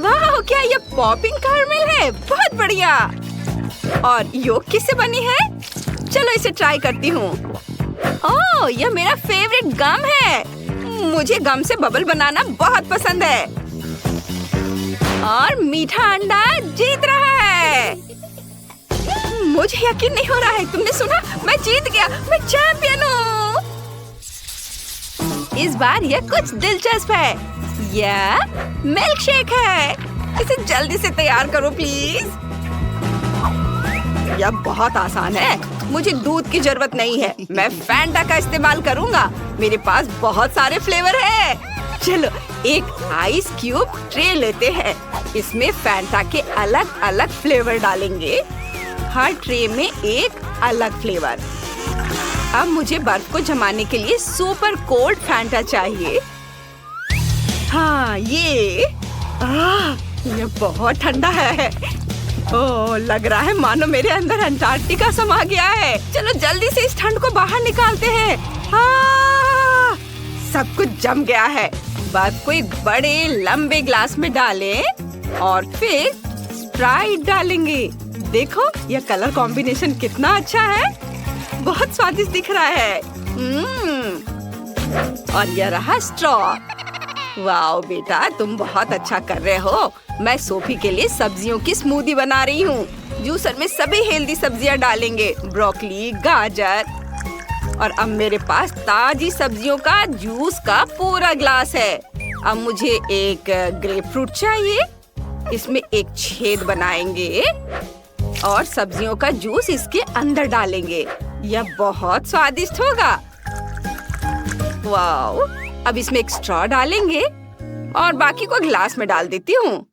वाओ, क्या ये पॉपिंग कैरमेल है? बहुत बढ़िया। और योग किससे बनी है? चलो इसे ट्राई करती हूँ। ओह, यह मेरा फेवरेट गम है। मुझे गम से बबल बनाना बहुत पसंद है। और मीठा अंडा जीत रहा है। मुझे यकीन नहीं हो रहा है। तुमने सुना? मैं जीत गया। मैं चैंपियन हूँ। इस बार यह कुछ दिलचस्प है। यह मिल्क शेक है। इसे जल्दी से तैयार करो प्लीज। यह बहुत आसान है। मुझे दूध की जरूरत नहीं है। मैं फैंटा का इस्तेमाल करूँगा। मेरे पास बहुत सारे फ्लेवर है। चलो एक आइस क्यूब ट्रे लेते हैं। इसमें फैंटा के अलग अलग फ्लेवर डालेंगे। हर ट्रे में एक अलग फ्लेवर। अब मुझे बर्फ को जमाने के लिए सुपर कोल्ड फैंटा चाहिए। हाँ, ये बहुत ठंडा है। ओह, लग रहा है मानो मेरे अंदर अंटार्कटिका समा गया है। चलो जल्दी से इस ठंड को बाहर निकालते हैं। सब कुछ जम गया है। बर्फ को एक बड़े लंबे ग्लास में डालें और फिर स्प्राइट डालेंगे। देखो, यह कलर कॉम्बिनेशन कितना अच्छा है। बहुत स्वादिष्ट दिख रहा है। और यह रहा स्ट्रॉ। वाओ बेटा, तुम बहुत अच्छा कर रहे हो। मैं सोफी के लिए सब्जियों की स्मूदी बना रही हूँ। जूसर में सभी हेल्दी सब्जियाँ डालेंगे। ब्रोकली, गाजर। और अब मेरे पास ताजी सब्जियों का जूस का पूरा ग्लास है। अब मुझे एक ग्रेप फ्रूट चाहिए। इसमें एक छेद बनाएंगे और सब्जियों का जूस इसके अंदर डालेंगे। यह बहुत स्वादिष्ट होगा। वाओ, अब इसमें एक स्ट्रॉ डालेंगे और बाकी को ग्लास में डाल देती हूँ।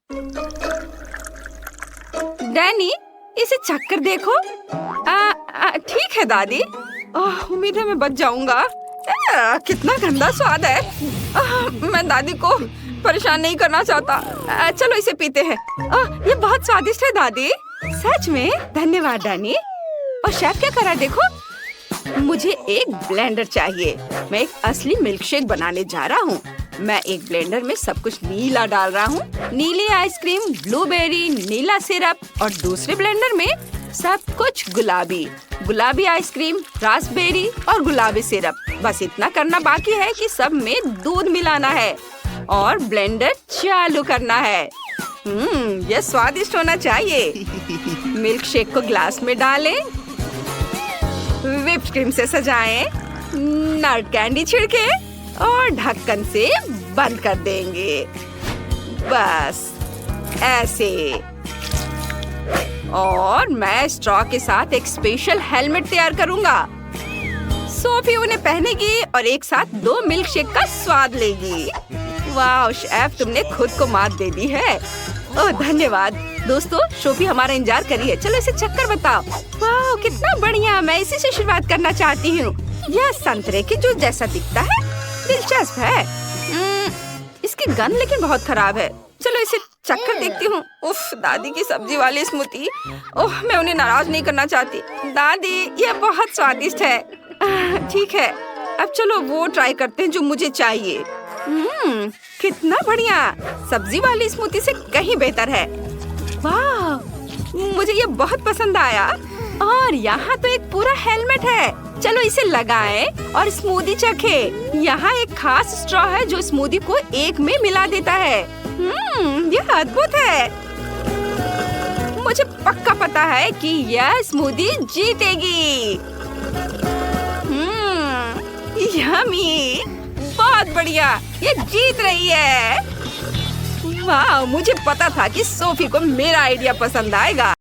डैनी, इसे चक्कर देखो। ठीक है दादी। उम्मीद है मैं बच जाऊंगा। कितना गंदा स्वाद है। मैं दादी को परेशान नहीं करना चाहता। चलो इसे पीते हैं। ये बहुत स्वादिष्ट है दादी। सच में? धन्यवाद डैनी। और शेफ क्या कर रहा है देखो। मुझे एक ब्लेंडर चाहिए। मैं एक असली मिल्कशेक बनाने जा रहा हूँ। मैं एक ब्लेंडर में सब कुछ नीला डाल रहा हूँ। नीली आइसक्रीम, ब्लूबेरी, नीला सिरप। और दूसरे ब्लेंडर में सब कुछ गुलाबी। गुलाबी आइसक्रीम, रास्पबेरी और गुलाबी सिरप। बस इतना करना बाकी है कि सब में दूध मिलाना है और ब्लेंडर चालू करना है। यह स्वादिष्ट होना चाहिए। मिल्क शेक को ग्लास में डालें, व्हिप्ड क्रीम से सजाएं, नट कैंडी छिड़के और ढक्कन से बंद कर देंगे। बस ऐसे। और मैं स्ट्रॉ के साथ एक स्पेशल हेलमेट तैयार करूंगा। सोफी उन्हें पहनेगी और एक साथ 2 मिल्क शेक का स्वाद लेगी। वाह शेफ, तुमने खुद को मात दे दी है। ओह धन्यवाद। दोस्तों सोफी हमारा इंतजार कर रही है, चलो इसे चक्कर बताओ। वाह कितना बढ़िया, मैं इसी से शुरुआत करना चाहती हूँ। यह संतरे के जूस जैसा दिखता है, दिलचस्प है। इसकी गंध लेकिन बहुत खराब है। चलो इसे चक्कर देखती हूँ। उफ, दादी की सब्जी वाली स्मूदी। ओह, मैं उन्हें नाराज नहीं करना चाहती। दादी ये बहुत स्वादिष्ट है। ठीक है, अब चलो वो ट्राई करते हैं जो मुझे चाहिए। कितना बढ़िया, सब्जी वाली स्मूदी से कहीं बेहतर है। वाह, मुझे ये बहुत पसंद आया। और यहाँ तो एक पूरा हेलमेट है। चलो इसे लगाएं और स्मूदी चखे। यहाँ एक खास स्ट्रॉ है जो स्मूदी को एक में मिला देता है। यह अद्भुत है। मुझे पक्का पता है कि यह स्मूदी जीतेगी। यम्मी, बहुत बढ़िया, ये जीत रही है। वाह, मुझे पता था कि सोफी को मेरा आइडिया पसंद आएगा।